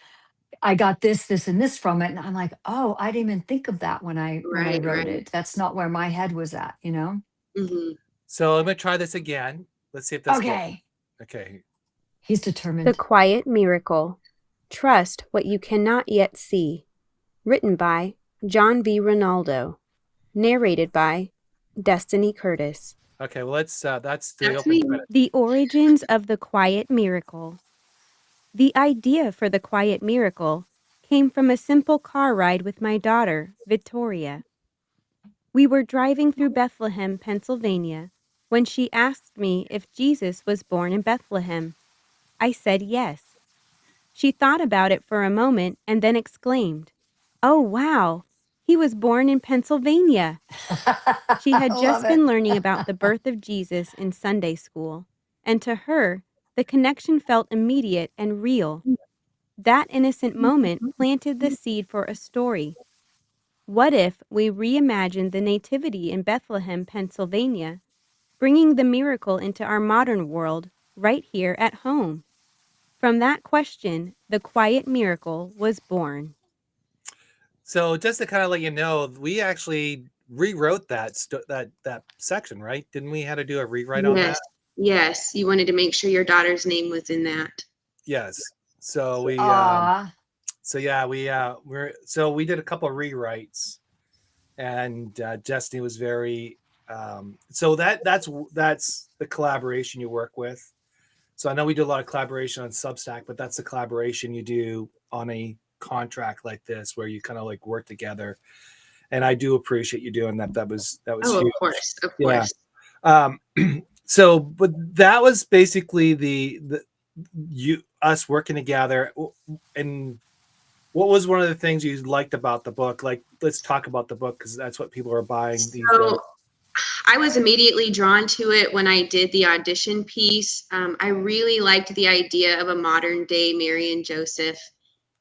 [SPEAKER 2] I got this, and this from it. And I'm like, oh, I didn't even think of that when I
[SPEAKER 3] Right.
[SPEAKER 2] wrote
[SPEAKER 3] Right.
[SPEAKER 2] it. That's not where my head was at,
[SPEAKER 3] Mm-hmm.
[SPEAKER 1] So I'm going to try this again. Let's see if this works.
[SPEAKER 2] Okay.
[SPEAKER 1] Okay.
[SPEAKER 2] He's determined.
[SPEAKER 4] The Quiet Miracle. Trust what you cannot yet see. Written by John Rinaldo. Narrated by Destiny Curtis.
[SPEAKER 1] Okay, well, that's the
[SPEAKER 3] That's
[SPEAKER 1] open
[SPEAKER 3] me.
[SPEAKER 1] credit.
[SPEAKER 4] The origins of the Quiet Miracle. The idea for the Quiet Miracle came from a simple car ride with my daughter, Victoria. We were driving through Bethlehem, Pennsylvania, when she asked me if Jesus was born in Bethlehem. I said yes. She thought about it for a moment and then exclaimed, "Oh, wow, he was born in Pennsylvania." She had just been learning about the birth of Jesus in Sunday school, and to her, the connection felt immediate and real. That innocent moment planted the seed for a story. What if we reimagined the Nativity in Bethlehem, Pennsylvania, bringing the miracle into our modern world right here at home? From that question, the Quiet Miracle was born.
[SPEAKER 1] So just to kind of let you know, we actually rewrote that section, right? Didn't we have to do a rewrite on that?
[SPEAKER 3] Yes, you wanted to make sure your daughter's name was in that.
[SPEAKER 1] Yes. So we
[SPEAKER 2] Ah,
[SPEAKER 1] so yeah, we did a couple of rewrites, and Destiny was very so that's the collaboration you work with. So I know we do a lot of collaboration on Substack, but that's the collaboration you do on a contract like this, where you kind of like work together. And I do appreciate you doing that. That was
[SPEAKER 3] Oh,
[SPEAKER 1] huge.
[SPEAKER 3] of course, of
[SPEAKER 1] Yeah.
[SPEAKER 3] course.
[SPEAKER 1] So, but that was basically us working together. And what was one of the things you liked about the book? Like, let's talk about the book, because that's what people are buying these days.
[SPEAKER 3] So I was immediately drawn to it when I did the audition piece. I really liked the idea of a modern day Mary and Joseph.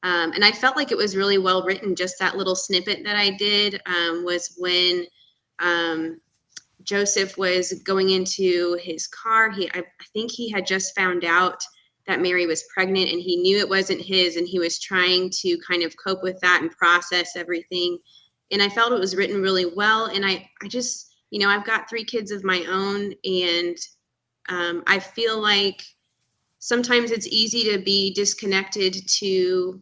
[SPEAKER 3] And I felt like it was really well written. Just that little snippet that I did was when Joseph was going into his car. I think he had just found out that Mary was pregnant, and he knew it wasn't his, and he was trying to kind of cope with that and process everything. And I felt it was written really well. And I just, I've got 3 kids of my own, and I feel like sometimes it's easy to be disconnected to,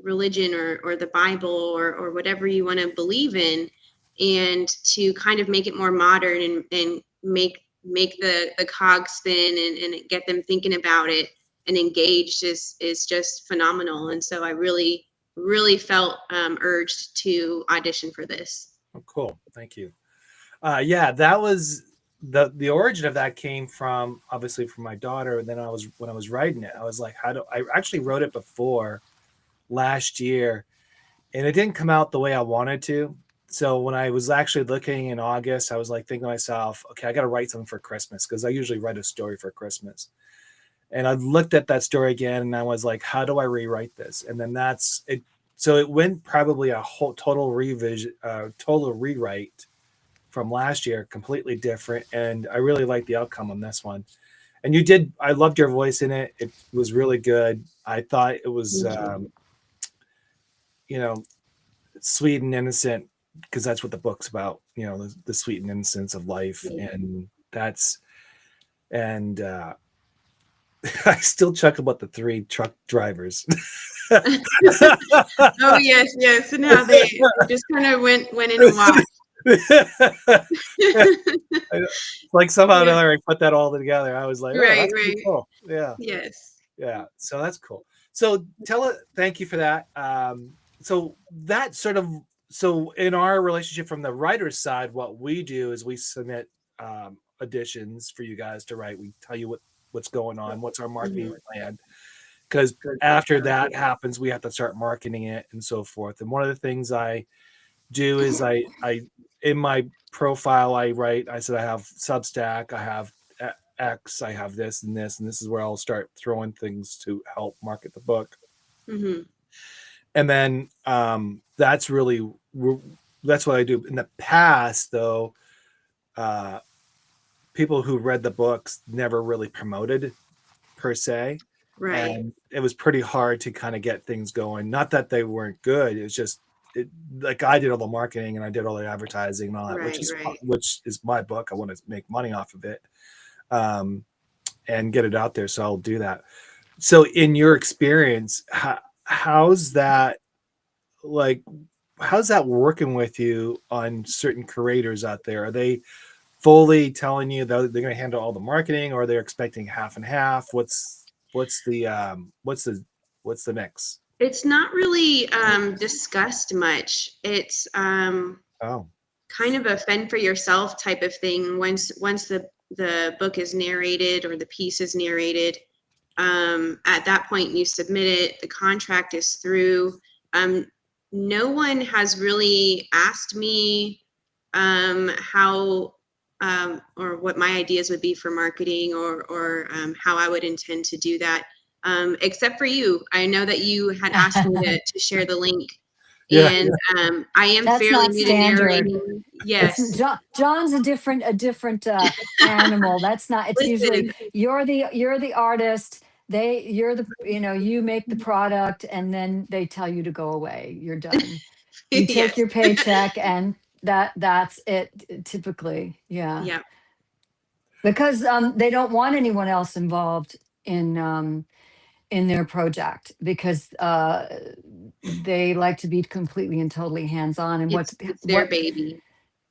[SPEAKER 3] religion or the Bible or whatever you want to believe in, and to kind of make it more modern and make the cog spin and get them thinking about it and engaged is just phenomenal. And so I really, really felt urged to audition for this.
[SPEAKER 1] Oh, cool. Thank you. Yeah, that was the origin of that came from, obviously, from my daughter. And then when I was writing it, I was like, I actually wrote it before last year, and it didn't come out the way I wanted to. So when I was actually looking in August, I was like thinking to myself, okay, I got to write something for Christmas, because I usually write a story for Christmas. And I looked at that story again, and I was like, how do I rewrite this? And then that's it. So it went probably a whole total rewrite from last year, completely different. And I really liked the outcome on this one. And I loved your voice in it. It was really good. I thought it was, sweet and innocent, because that's what the book's about, the sweet and innocence of life. And I still chuckle about the 3 truck drivers.
[SPEAKER 3] Oh yes, and how they just kind of went in and watched.
[SPEAKER 1] Like somehow or another, I put that all together. I was like, oh,
[SPEAKER 3] Right,
[SPEAKER 1] that's pretty cool. Yeah.
[SPEAKER 3] Yes.
[SPEAKER 1] Yeah. So that's cool. So thank you for that. So that so in our relationship from the writer's side, what we do is we submit auditions for you guys to write. We tell you what's going on, what's our marketing plan. Because after that happens, we have to start marketing it and so forth. And one of the things I do is I in my profile, I said I have Substack, I have X, I have this and this, and this is where I'll start throwing things to help market the book.
[SPEAKER 3] Mm-hmm.
[SPEAKER 1] And then that's what I do. In the past, though, people who read the books never really promoted per se.
[SPEAKER 3] Right.
[SPEAKER 1] And it was pretty hard to kind of get things going. Not that they weren't good. It was just like I did all the marketing and I did all the advertising and all that, which is my book. I want to make money off of it and get it out there. So I'll do that. So in your experience, how's that working with you on certain creators out there? Are they fully telling you that they're going to handle all the marketing, or they're expecting half and half? What's the mix?
[SPEAKER 3] It's not really discussed much. It's kind of a fend for yourself type of thing. Once the book is narrated or the piece is narrated, at that point you submit it. The contract is through. No one has really asked me how or what my ideas would be for marketing or how I would intend to do that. Except for you. I know that you had asked me to share the link. Yeah. And I am
[SPEAKER 2] That's
[SPEAKER 3] fairly
[SPEAKER 2] not
[SPEAKER 3] new
[SPEAKER 2] standard.
[SPEAKER 3] to narrating. Yes.
[SPEAKER 2] John's a different animal. That's not, it's usually you're the artist. You make the product, and then they tell you to go away. You're done. You take your paycheck, and that's it typically. Yeah.
[SPEAKER 3] Yeah.
[SPEAKER 2] because they don't want anyone else involved in their project, because they like to be completely and totally hands-on. And
[SPEAKER 3] It's their
[SPEAKER 2] what
[SPEAKER 3] baby.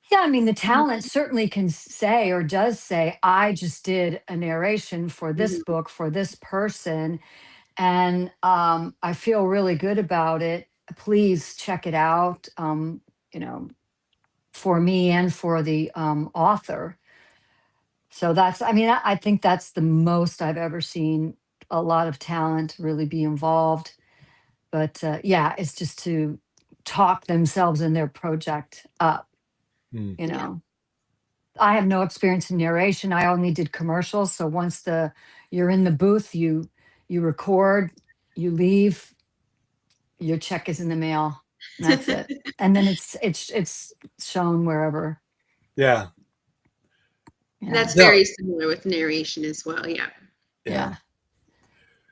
[SPEAKER 2] yeah, I mean, the talent certainly can say, or does say, I just did a narration for this
[SPEAKER 3] Mhm.
[SPEAKER 2] book for this person, and I feel really good about it. Please check it out. You know, for me and for the author. So that's, I mean, I think that's the most I've ever seen a lot of talent really be involved. But yeah, it's just to talk themselves and their project up,
[SPEAKER 1] Hmm.
[SPEAKER 2] you
[SPEAKER 3] Yeah.
[SPEAKER 2] know. I have no experience in narration. I only did commercials. So once you're in the booth, you record, you leave, your check is in the mail. And that's it. And then it's shown wherever.
[SPEAKER 1] Yeah.
[SPEAKER 2] Yeah.
[SPEAKER 3] That's
[SPEAKER 1] No.
[SPEAKER 3] very similar with narration as well. Yeah.
[SPEAKER 1] Yeah.
[SPEAKER 2] Yeah.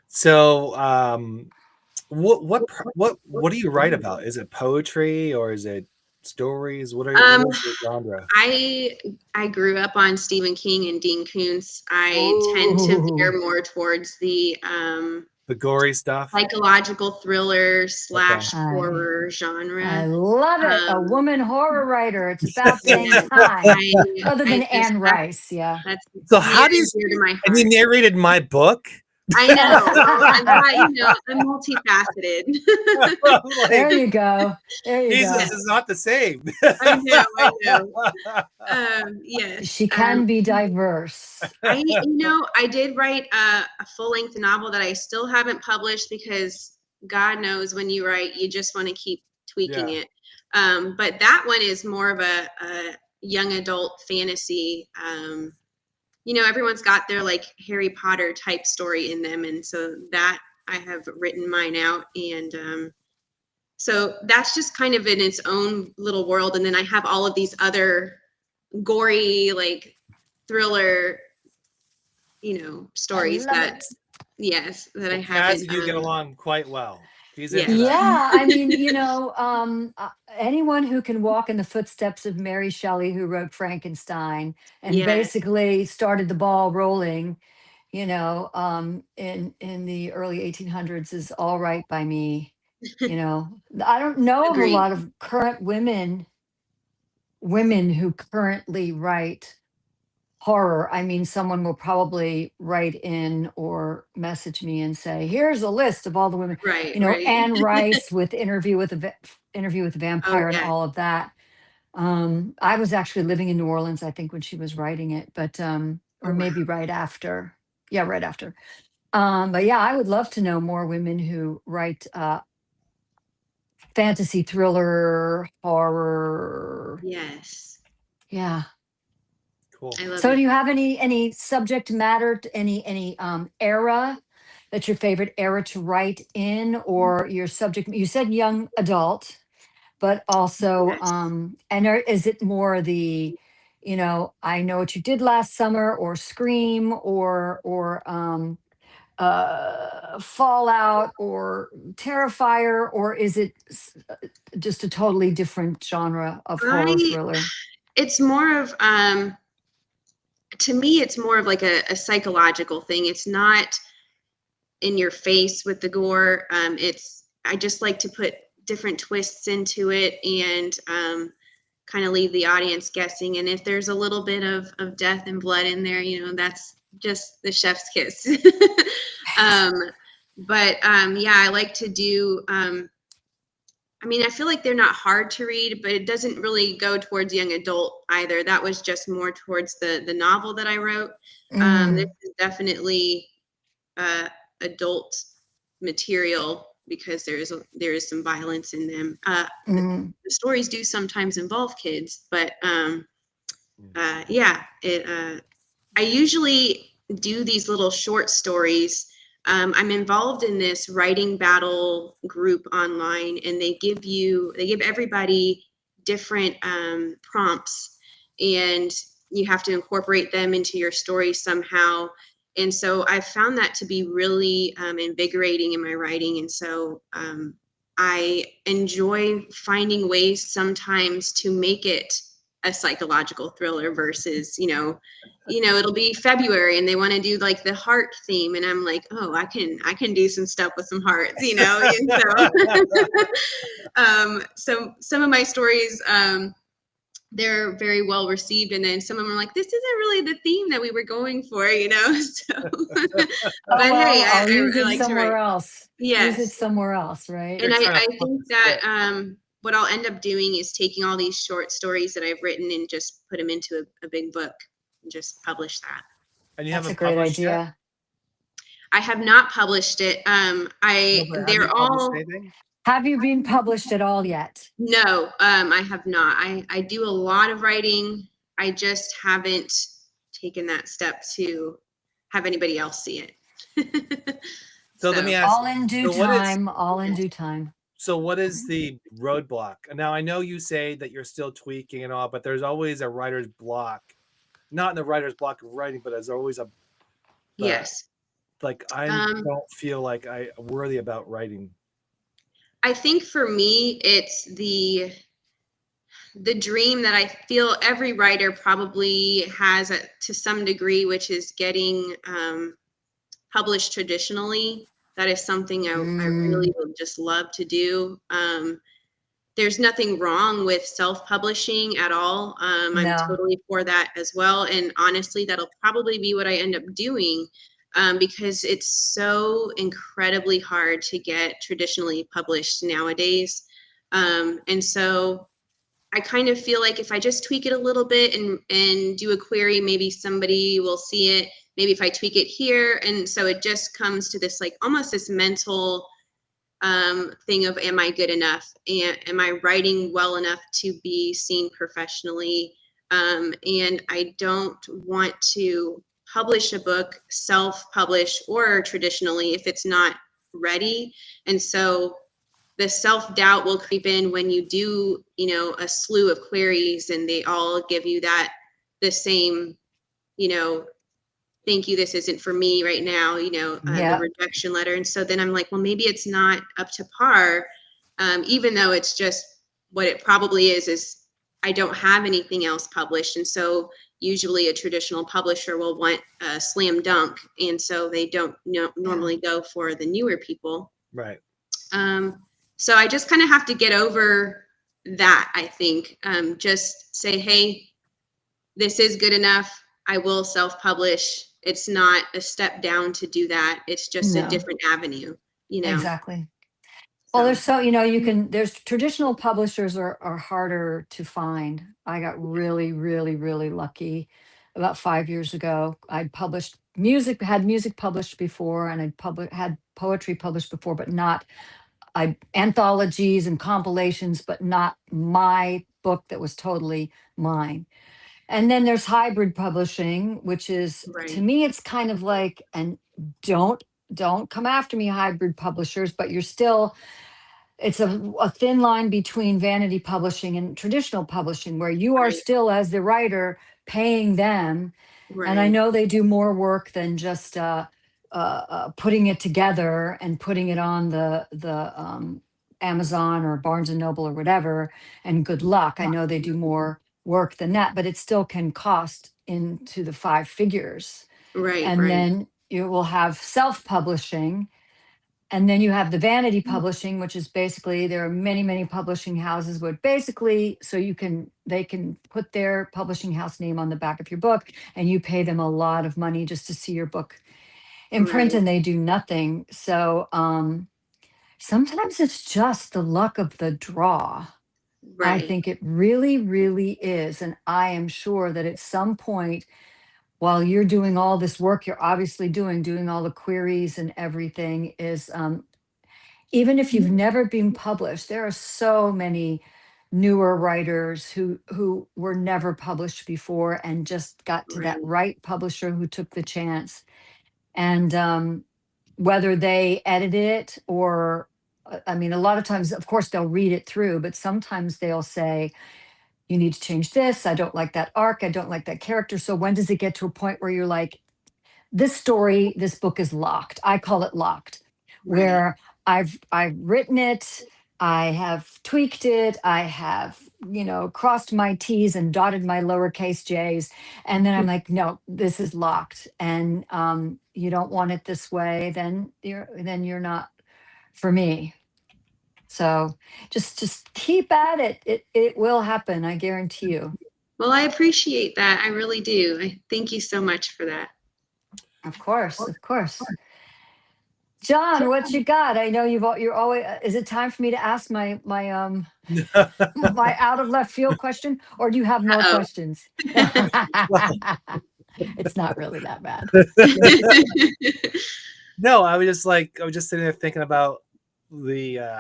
[SPEAKER 1] So, what do you write about? Is it poetry or is it stories? What
[SPEAKER 3] Um,
[SPEAKER 1] is your genre?
[SPEAKER 3] I grew up on Stephen King and Dean Koontz. I tend to
[SPEAKER 2] Oh,
[SPEAKER 3] veer more towards the
[SPEAKER 1] The gory stuff?
[SPEAKER 3] psychological thriller
[SPEAKER 1] Okay.
[SPEAKER 3] slash
[SPEAKER 2] I
[SPEAKER 3] horror
[SPEAKER 2] I
[SPEAKER 3] genre.
[SPEAKER 2] love it. A
[SPEAKER 3] Um,
[SPEAKER 2] woman horror writer. It's about dang
[SPEAKER 3] yeah,
[SPEAKER 2] time. Other than
[SPEAKER 3] I just
[SPEAKER 2] Anne Rice, yeah.
[SPEAKER 3] that's
[SPEAKER 1] So
[SPEAKER 3] near
[SPEAKER 1] how do you
[SPEAKER 3] and dear to my
[SPEAKER 1] and you
[SPEAKER 3] heart.
[SPEAKER 1] narrated my book?
[SPEAKER 3] I know. Well, I'm not, I'm multifaceted.
[SPEAKER 2] There
[SPEAKER 1] Like,
[SPEAKER 2] you go. There you
[SPEAKER 1] Jesus
[SPEAKER 2] go.
[SPEAKER 3] Yes,
[SPEAKER 1] is not the same.
[SPEAKER 3] I know. I know. Yes.
[SPEAKER 2] She can be diverse.
[SPEAKER 3] I did write a full-length novel that I still haven't published because God knows when you write, you just want to keep tweaking
[SPEAKER 1] Yeah.
[SPEAKER 3] it. But that one is more of a young adult fantasy. Everyone's got their like Harry Potter type story in them, and so that I have written mine out, and so that's just kind of in its own little world. And then I have all of these other gory, like thriller,
[SPEAKER 2] I
[SPEAKER 3] stories
[SPEAKER 2] love
[SPEAKER 3] that,
[SPEAKER 2] it.
[SPEAKER 3] yes, that I
[SPEAKER 1] Well, Kaz
[SPEAKER 3] haven't.
[SPEAKER 1] and you get along quite well. She's into
[SPEAKER 3] Yes.
[SPEAKER 1] that.
[SPEAKER 2] Yeah, I mean, anyone who can walk in the footsteps of Mary Shelley, who wrote Frankenstein and
[SPEAKER 3] Yes.
[SPEAKER 2] basically started the ball rolling, in the early 1800s, is all right by me. I don't know of a
[SPEAKER 3] Agreed.
[SPEAKER 2] lot of current women who currently write horror. I mean, someone will probably write in or message me and say, "Here's a list of all the women."
[SPEAKER 3] Right. Right.
[SPEAKER 2] Anne Rice with Interview with the
[SPEAKER 3] Oh
[SPEAKER 2] Vampire and
[SPEAKER 3] yeah.
[SPEAKER 2] all of that. I was actually living in New Orleans, I think, when she was writing it, but
[SPEAKER 3] Oh
[SPEAKER 2] or
[SPEAKER 3] wow.
[SPEAKER 2] maybe right after. Yeah, right after. But yeah, I would love to know more women who write fantasy, thriller, horror.
[SPEAKER 3] Yes.
[SPEAKER 2] Yeah.
[SPEAKER 1] Cool.
[SPEAKER 3] I love
[SPEAKER 2] So
[SPEAKER 3] it.
[SPEAKER 2] do you have any subject matter, any era that's your favorite era to write in, or your subject? You said young adult, but also
[SPEAKER 3] Yes.
[SPEAKER 2] is it more the, I Know What You Did Last Summer, or Scream, or Fallout, or Terrifier, or is it just a totally different genre of horror
[SPEAKER 3] I.
[SPEAKER 2] thriller?
[SPEAKER 3] It's more of to me, it's more of like a psychological thing. It's not in your face with the gore. I just like to put different twists into it, and kind of leave the audience guessing. And if there's a little bit of death and blood in there, that's just the chef's kiss. um, but yeah, I like to do. I feel like they're not hard to read, but it doesn't really go towards young adult either. That was just more towards the novel that I wrote. This
[SPEAKER 2] Mm,
[SPEAKER 3] is definitely adult material because there is some violence in them.
[SPEAKER 2] mm.
[SPEAKER 3] The stories do sometimes involve kids, but
[SPEAKER 1] Mm.
[SPEAKER 3] yeah, I usually do these little short stories. I'm involved in this writing battle group online, and they give everybody different prompts, and you have to incorporate them into your story somehow. And so I found that to be really invigorating in my writing. And so I enjoy finding ways sometimes to make it a psychological thriller versus, it'll be February and they want to do like the heart theme. And I'm like, oh, I can do some stuff with some hearts, And so some of my stories, they're very well received. And then some of them are like, this isn't really the theme that we were going for, So, but hey,
[SPEAKER 2] I'll use
[SPEAKER 3] I
[SPEAKER 2] it
[SPEAKER 3] like
[SPEAKER 2] somewhere else.
[SPEAKER 3] Yes.
[SPEAKER 2] Use it somewhere else, right?
[SPEAKER 3] And I think that what I'll end up doing is taking all these short stories that I've written and just put them into a big book and just publish that.
[SPEAKER 1] And you
[SPEAKER 2] That's a
[SPEAKER 1] haven't
[SPEAKER 2] great
[SPEAKER 1] published yet?
[SPEAKER 2] idea.
[SPEAKER 3] I have not published it. They're all.
[SPEAKER 2] Have you been published at all yet?
[SPEAKER 3] No, I have not. I do a lot of writing. I just haven't taken that step to have anybody else see it.
[SPEAKER 1] So let me ask.
[SPEAKER 2] All in due time. All in due time.
[SPEAKER 1] So what is the roadblock? Now, I know you say that you're still tweaking and all, but there's always a writer's block. Not in the writer's block of writing, but there's always a.
[SPEAKER 3] Yes.
[SPEAKER 1] Like I don't feel like I'm worthy about writing.
[SPEAKER 3] I think for me, it's the dream that I feel every writer probably has to some degree, which is getting published traditionally. That is something I really would just love to do. There's nothing wrong with self-publishing at all. I'm totally for that as well. And honestly, that'll probably be what I end up doing because it's so incredibly hard to get traditionally published nowadays. And so I kind of feel like if I just tweak it a little bit and do a query, maybe somebody will see it. Maybe if I tweak it here. And so it just comes to this, like almost this mental thing of, am I good enough? And am I writing well enough to be seen professionally? And I don't want to publish a book, self-publish or traditionally if it's not ready. And so the self-doubt will creep in when you do, a slew of queries and they all give you the same, thank you, this isn't for me right now, the rejection letter. And so then I'm like, well, maybe it's not up to par, even though it's just what it probably is I don't have anything else published. And so usually a traditional publisher will want a slam dunk. And so they don't normally go for the newer people.
[SPEAKER 1] Right.
[SPEAKER 3] So I just kind of have to get over that, I think. Just say, hey, this is good enough. I will self-publish. It's not a step down to do that. It's just a different avenue,
[SPEAKER 2] Exactly. Well, there's traditional publishers are harder to find. I got really, really, really lucky about 5 years ago. I'd published had music published before, and had poetry published before, but not anthologies and compilations, but not my book that was totally mine. And then there's hybrid publishing, which is to me, it's kind of like, and don't come after me, hybrid publishers, but it's a thin line between vanity publishing and traditional publishing, where you are still, as the writer, paying them. And I know they do more work than just putting it together and putting it on the Amazon or Barnes and Noble or whatever, and good luck. I know they do more work than that, but it still can cost into the 5 figures. And then you will have self-publishing, and then you have the vanity publishing, which is basically, there are many, many publishing houses where basically, so they can put their publishing house name on the back of your book, and you pay them a lot of money just to see your book in print, and they do nothing. So sometimes it's just the luck of the draw. I think it really, really is. And I am sure that at some point, while you're doing all this work, you're obviously doing all the queries and everything, is even if you've never been published, there are so many newer writers who were never published before and just got to that right publisher who took the chance. And whether they edit it or, a lot of times, of course, they'll read it through, but sometimes they'll say, you need to change this. I don't like that arc. I don't like that character. So when does it get to a point where you're like, this book is locked? I call it locked, where I've written it, I have tweaked it, I have crossed my T's and dotted my lowercase J's. And then I'm like, no, this is locked. And you don't want it this way, then you're not for me. So just keep at it. It will happen, I guarantee you.
[SPEAKER 3] Well, I appreciate that. I really do. I thank you so much for that.
[SPEAKER 2] Of course. John, what you got? I know you're always. Is it time for me to ask my my out of left field question, or do you have more
[SPEAKER 3] Uh-oh.
[SPEAKER 2] questions? It's not really that bad.
[SPEAKER 1] No, I was just sitting there thinking about the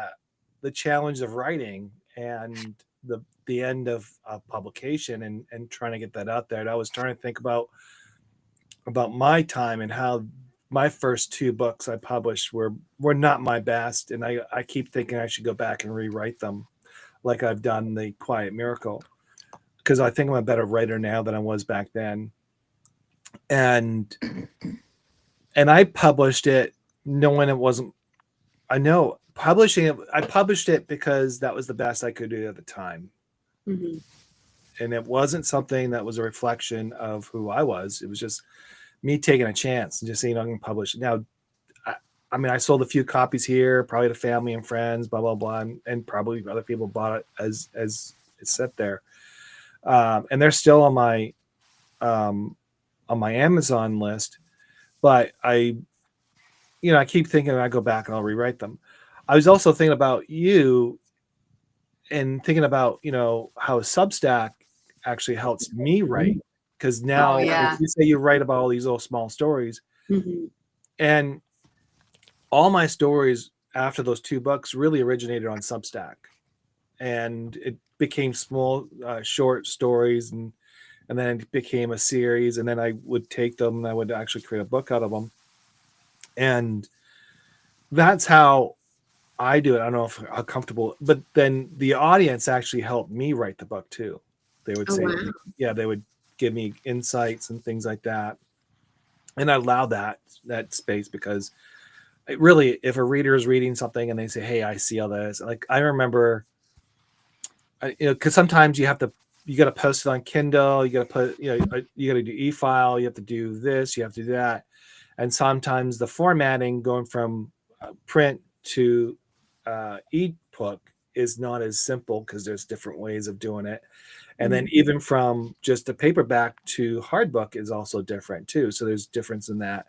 [SPEAKER 1] challenge of writing and the end of publication and trying to get that out there. And I was trying to think about my time and how my first 2 books I published were not my best, and I keep thinking I should go back and rewrite them, like I've done The Quiet Miracle, because I think I'm a better writer now than I was back then. And I published it knowing it wasn't. I know publishing it. I published it because that was the best I could do at the time,
[SPEAKER 3] Mm-hmm.
[SPEAKER 1] and it wasn't something that was a reflection of who I was. It was just me taking a chance and just saying I'm going to publish it. Now, I mean, I sold a few copies here, probably to family and friends, blah blah blah, and probably other people bought it as it sat there, and they're still on my Amazon list. But I keep thinking I go back and I'll rewrite them. I was also thinking about you and thinking about how Substack actually helps me write, because now
[SPEAKER 2] yeah.
[SPEAKER 1] you say you write about all these little small stories,
[SPEAKER 3] Mm-hmm.
[SPEAKER 1] and all my stories after those 2 books really originated on Substack, and it became small short stories, and then it became a series, and then I would take them and I would actually create a book out of them, and that's how I do it. I don't know how comfortable, but then the audience actually helped me write the book too. They would say,
[SPEAKER 3] wow.
[SPEAKER 1] yeah, they would give me insights and things like that. And I allow that space, because it really, if a reader is reading something and they say, hey, I see all this. Like I remember, because sometimes you got to post it on Kindle. You got to put, you got to do e-file. You have to do this. You have to do that. And sometimes the formatting going from print to ebook is not as simple, because there's different ways of doing it. And then even from just a paperback to hardbook is also different too. So there's difference in that.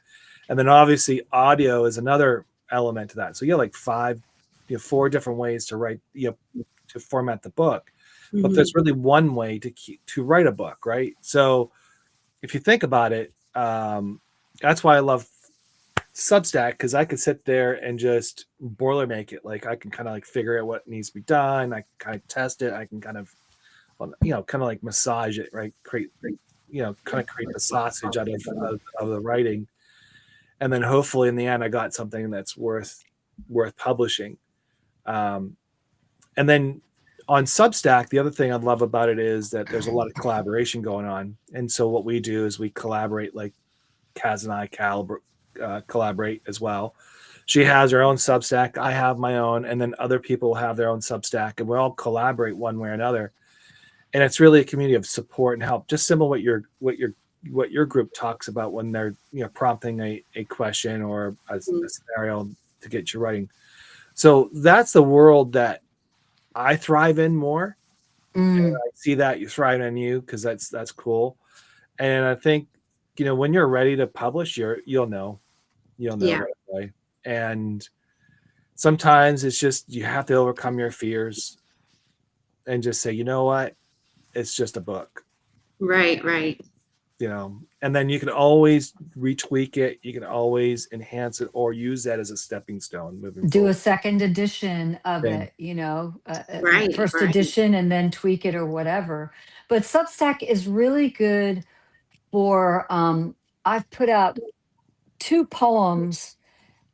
[SPEAKER 1] And then obviously audio is another element to that. So you have like 4 different ways to write, to format the book.
[SPEAKER 3] Mm-hmm.
[SPEAKER 1] But there's really one way to write a book, right? So if you think about it, that's why I love Substack, because I could sit there and just boiler make it. Like I can kind of like figure out what needs to be done. I can kind of test it. I can kind of, kind of like massage it, right? Create the sausage out of the writing, and then hopefully in the end I got something that's worth publishing. And then on Substack, the other thing I love about it is that there's a lot of collaboration going on. And so what we do is we collaborate, like Kaz and I collaborate as well. She has her own Substack, I have my own, and then other people have their own Substack, and we all collaborate one way or another. And it's really a community of support and help, just similar what your group talks about when they're prompting a question or a scenario to get you writing. So that's the world that I thrive in more. And I see that you thrive in you, because that's cool. And I think when you're ready to publish, you'll know right away. And sometimes it's just you have to overcome your fears and just say, you know what, it's just a book.
[SPEAKER 3] Right.
[SPEAKER 1] And then you can always retweak it. You can always enhance it or use that as a stepping stone moving
[SPEAKER 2] Do
[SPEAKER 1] forward.
[SPEAKER 2] a second edition of
[SPEAKER 1] Right.
[SPEAKER 2] it, first edition, and then tweak it or whatever. But Substack is really good for, I've put out 2 poems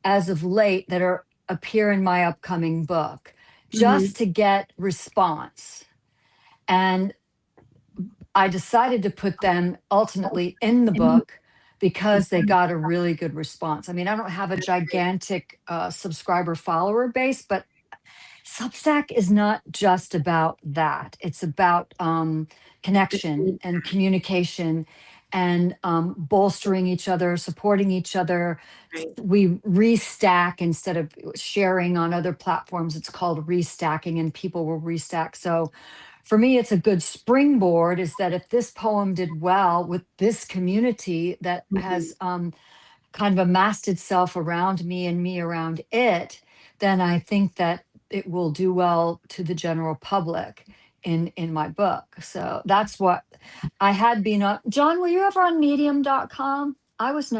[SPEAKER 2] as of late that appear in my upcoming book, just to get response. And I decided to put them ultimately in the book because they got a really good response. I mean, I don't have a gigantic subscriber follower base, but Substack is not just about that. It's about connection and communication and bolstering each other, supporting each other.
[SPEAKER 3] Right.
[SPEAKER 2] We restack instead of sharing on other platforms. It's called restacking, and people will restack. So for me, it's a good springboard is that if this poem did well with this community that has kind of amassed itself around me and me around it, then I think that it will do well to the general public in my book. So that's what I had been on. John, were you ever on medium.com? I was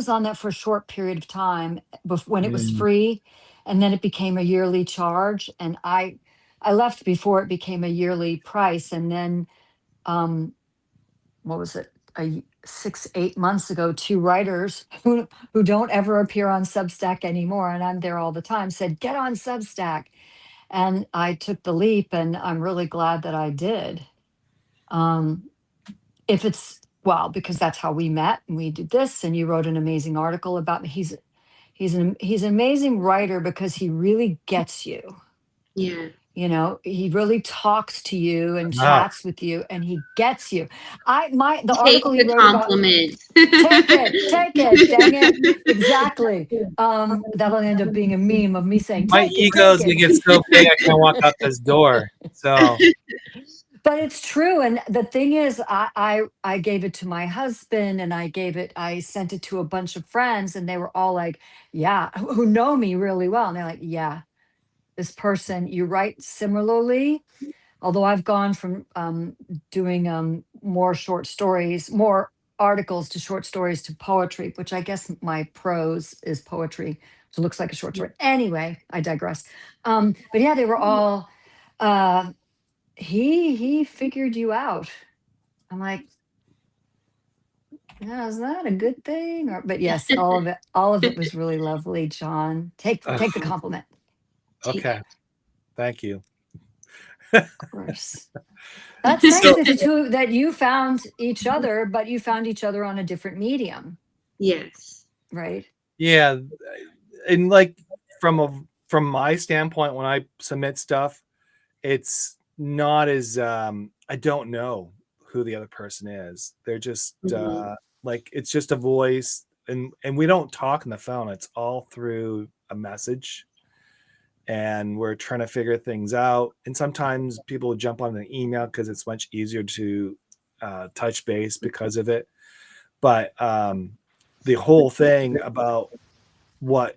[SPEAKER 2] on that for a short period of time when it was
[SPEAKER 1] Mm.
[SPEAKER 2] free, and then it became a yearly charge, and I left before it became a yearly price. And then what was it, 6 8 months ago, two writers who don't ever appear on Substack anymore, and I'm there all the time, said get on Substack, and I took the leap, and I'm really glad that I did. If it's well, because that's how we met, and we did this, and you wrote an amazing article about me. He's an amazing writer because he really gets you.
[SPEAKER 3] Yeah.
[SPEAKER 2] You know, he really talks to you and
[SPEAKER 1] Wow.
[SPEAKER 2] chats with you, and he gets you. The
[SPEAKER 3] Take
[SPEAKER 2] article he
[SPEAKER 3] the
[SPEAKER 2] wrote about,
[SPEAKER 3] compliment.
[SPEAKER 2] take it, dang it. Exactly. That'll end up being a meme of me saying,
[SPEAKER 1] My
[SPEAKER 2] take
[SPEAKER 1] ego's gonna
[SPEAKER 2] it.
[SPEAKER 1] get so big I can't walk out this door. So
[SPEAKER 2] But it's true. And the thing is, I gave it to my husband, and I sent it to a bunch of friends, and they were all like, yeah, who know me really well. And they're like, yeah, this person, you write similarly. Although I've gone from doing more short stories, more articles to short stories to poetry, which I guess my prose is poetry. So it looks like a short story. Anyway, I digress. But yeah, they were all, uh, he figured you out. I'm like, yeah, is that a good thing? But yes, all of it was really lovely, John. Take the compliment,
[SPEAKER 1] okay. Thank you.
[SPEAKER 2] of course. That's nice
[SPEAKER 1] So
[SPEAKER 2] that you found each other, but you found each other on a different medium,
[SPEAKER 3] Yes.
[SPEAKER 2] right?
[SPEAKER 1] yeah, and like from my standpoint, when I submit stuff, it's not as I don't know who the other person is. They're just like it's just a voice, and we don't talk on the phone. It's all through a message, and we're trying to figure things out. And sometimes people jump on an email because it's much easier to touch base because of it. But the whole thing about what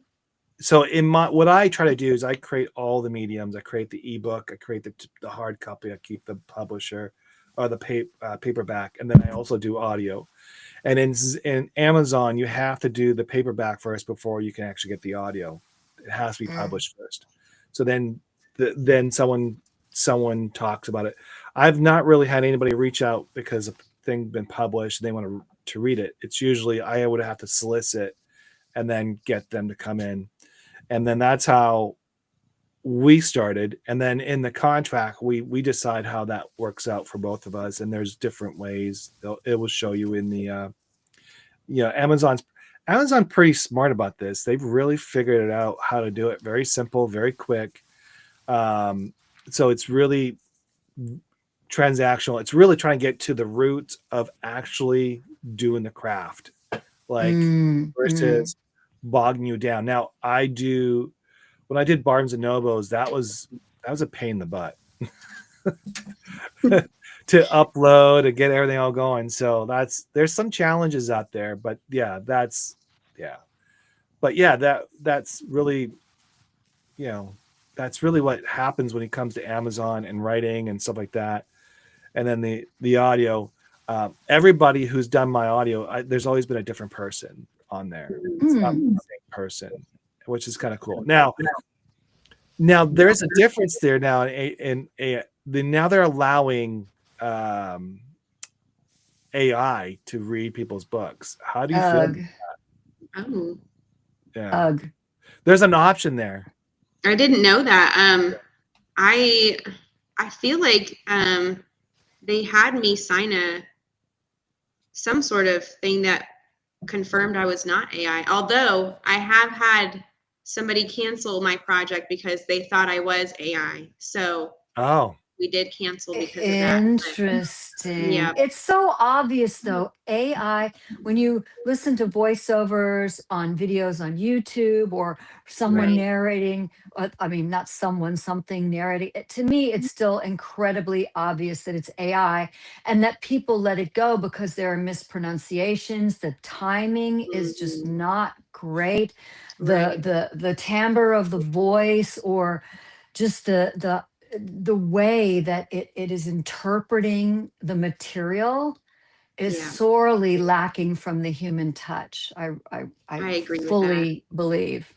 [SPEAKER 1] what I try to do is I create all the mediums. I create the ebook, I create the hard copy, I keep the publisher or the paperback, and then I also do audio. And in Amazon, you have to do the paperback first before you can actually get the audio. It has to be published first. So then someone talks about it. I've not really had anybody reach out because a thing been published and they want to read it. It's usually I would have to solicit and then get them to come in. And then that's how we started. And then in the contract, we decide how that works out for both of us. And there's different ways. It will show you in the, Amazon pretty smart about this. They've really figured it out how to do it. Very simple, very quick. So it's really transactional. It's really trying to get to the root of actually doing the craft, like versus bogging you down. Now when I did Barnes and Nobles, that was a pain in the butt to upload and get everything all going. So there's some challenges out there, but that's really, that's really what happens when it comes to Amazon and writing and stuff like that. And then the audio, everybody who's done my audio, there's always been a different person on there. It's not the same person, which is kind of cool. Now there's a difference there now now they're allowing AI to read people's books. How do you feel about that?
[SPEAKER 3] Oh,
[SPEAKER 1] Yeah. There's an option there.
[SPEAKER 3] I didn't know that. I feel like they had me sign some sort of thing that confirmed I was not AI. Although I have had somebody cancel my project because they thought I was AI. So
[SPEAKER 1] Oh,
[SPEAKER 3] we did cancel because of that.
[SPEAKER 2] Interesting.
[SPEAKER 3] Yeah,
[SPEAKER 2] It's so obvious though. AI, when you listen to voiceovers on videos on YouTube or someone
[SPEAKER 3] right.
[SPEAKER 2] narrating, I mean, not someone, something narrating, to me, it's still incredibly obvious that it's AI and that people let it go because there are mispronunciations. The timing is just
[SPEAKER 3] Mhm.
[SPEAKER 2] not great.
[SPEAKER 3] Right.
[SPEAKER 2] The timbre of the voice or just the way that it is interpreting the material is
[SPEAKER 3] Yeah,
[SPEAKER 2] sorely lacking from the human touch. I
[SPEAKER 3] I agree with that.
[SPEAKER 2] fully believe.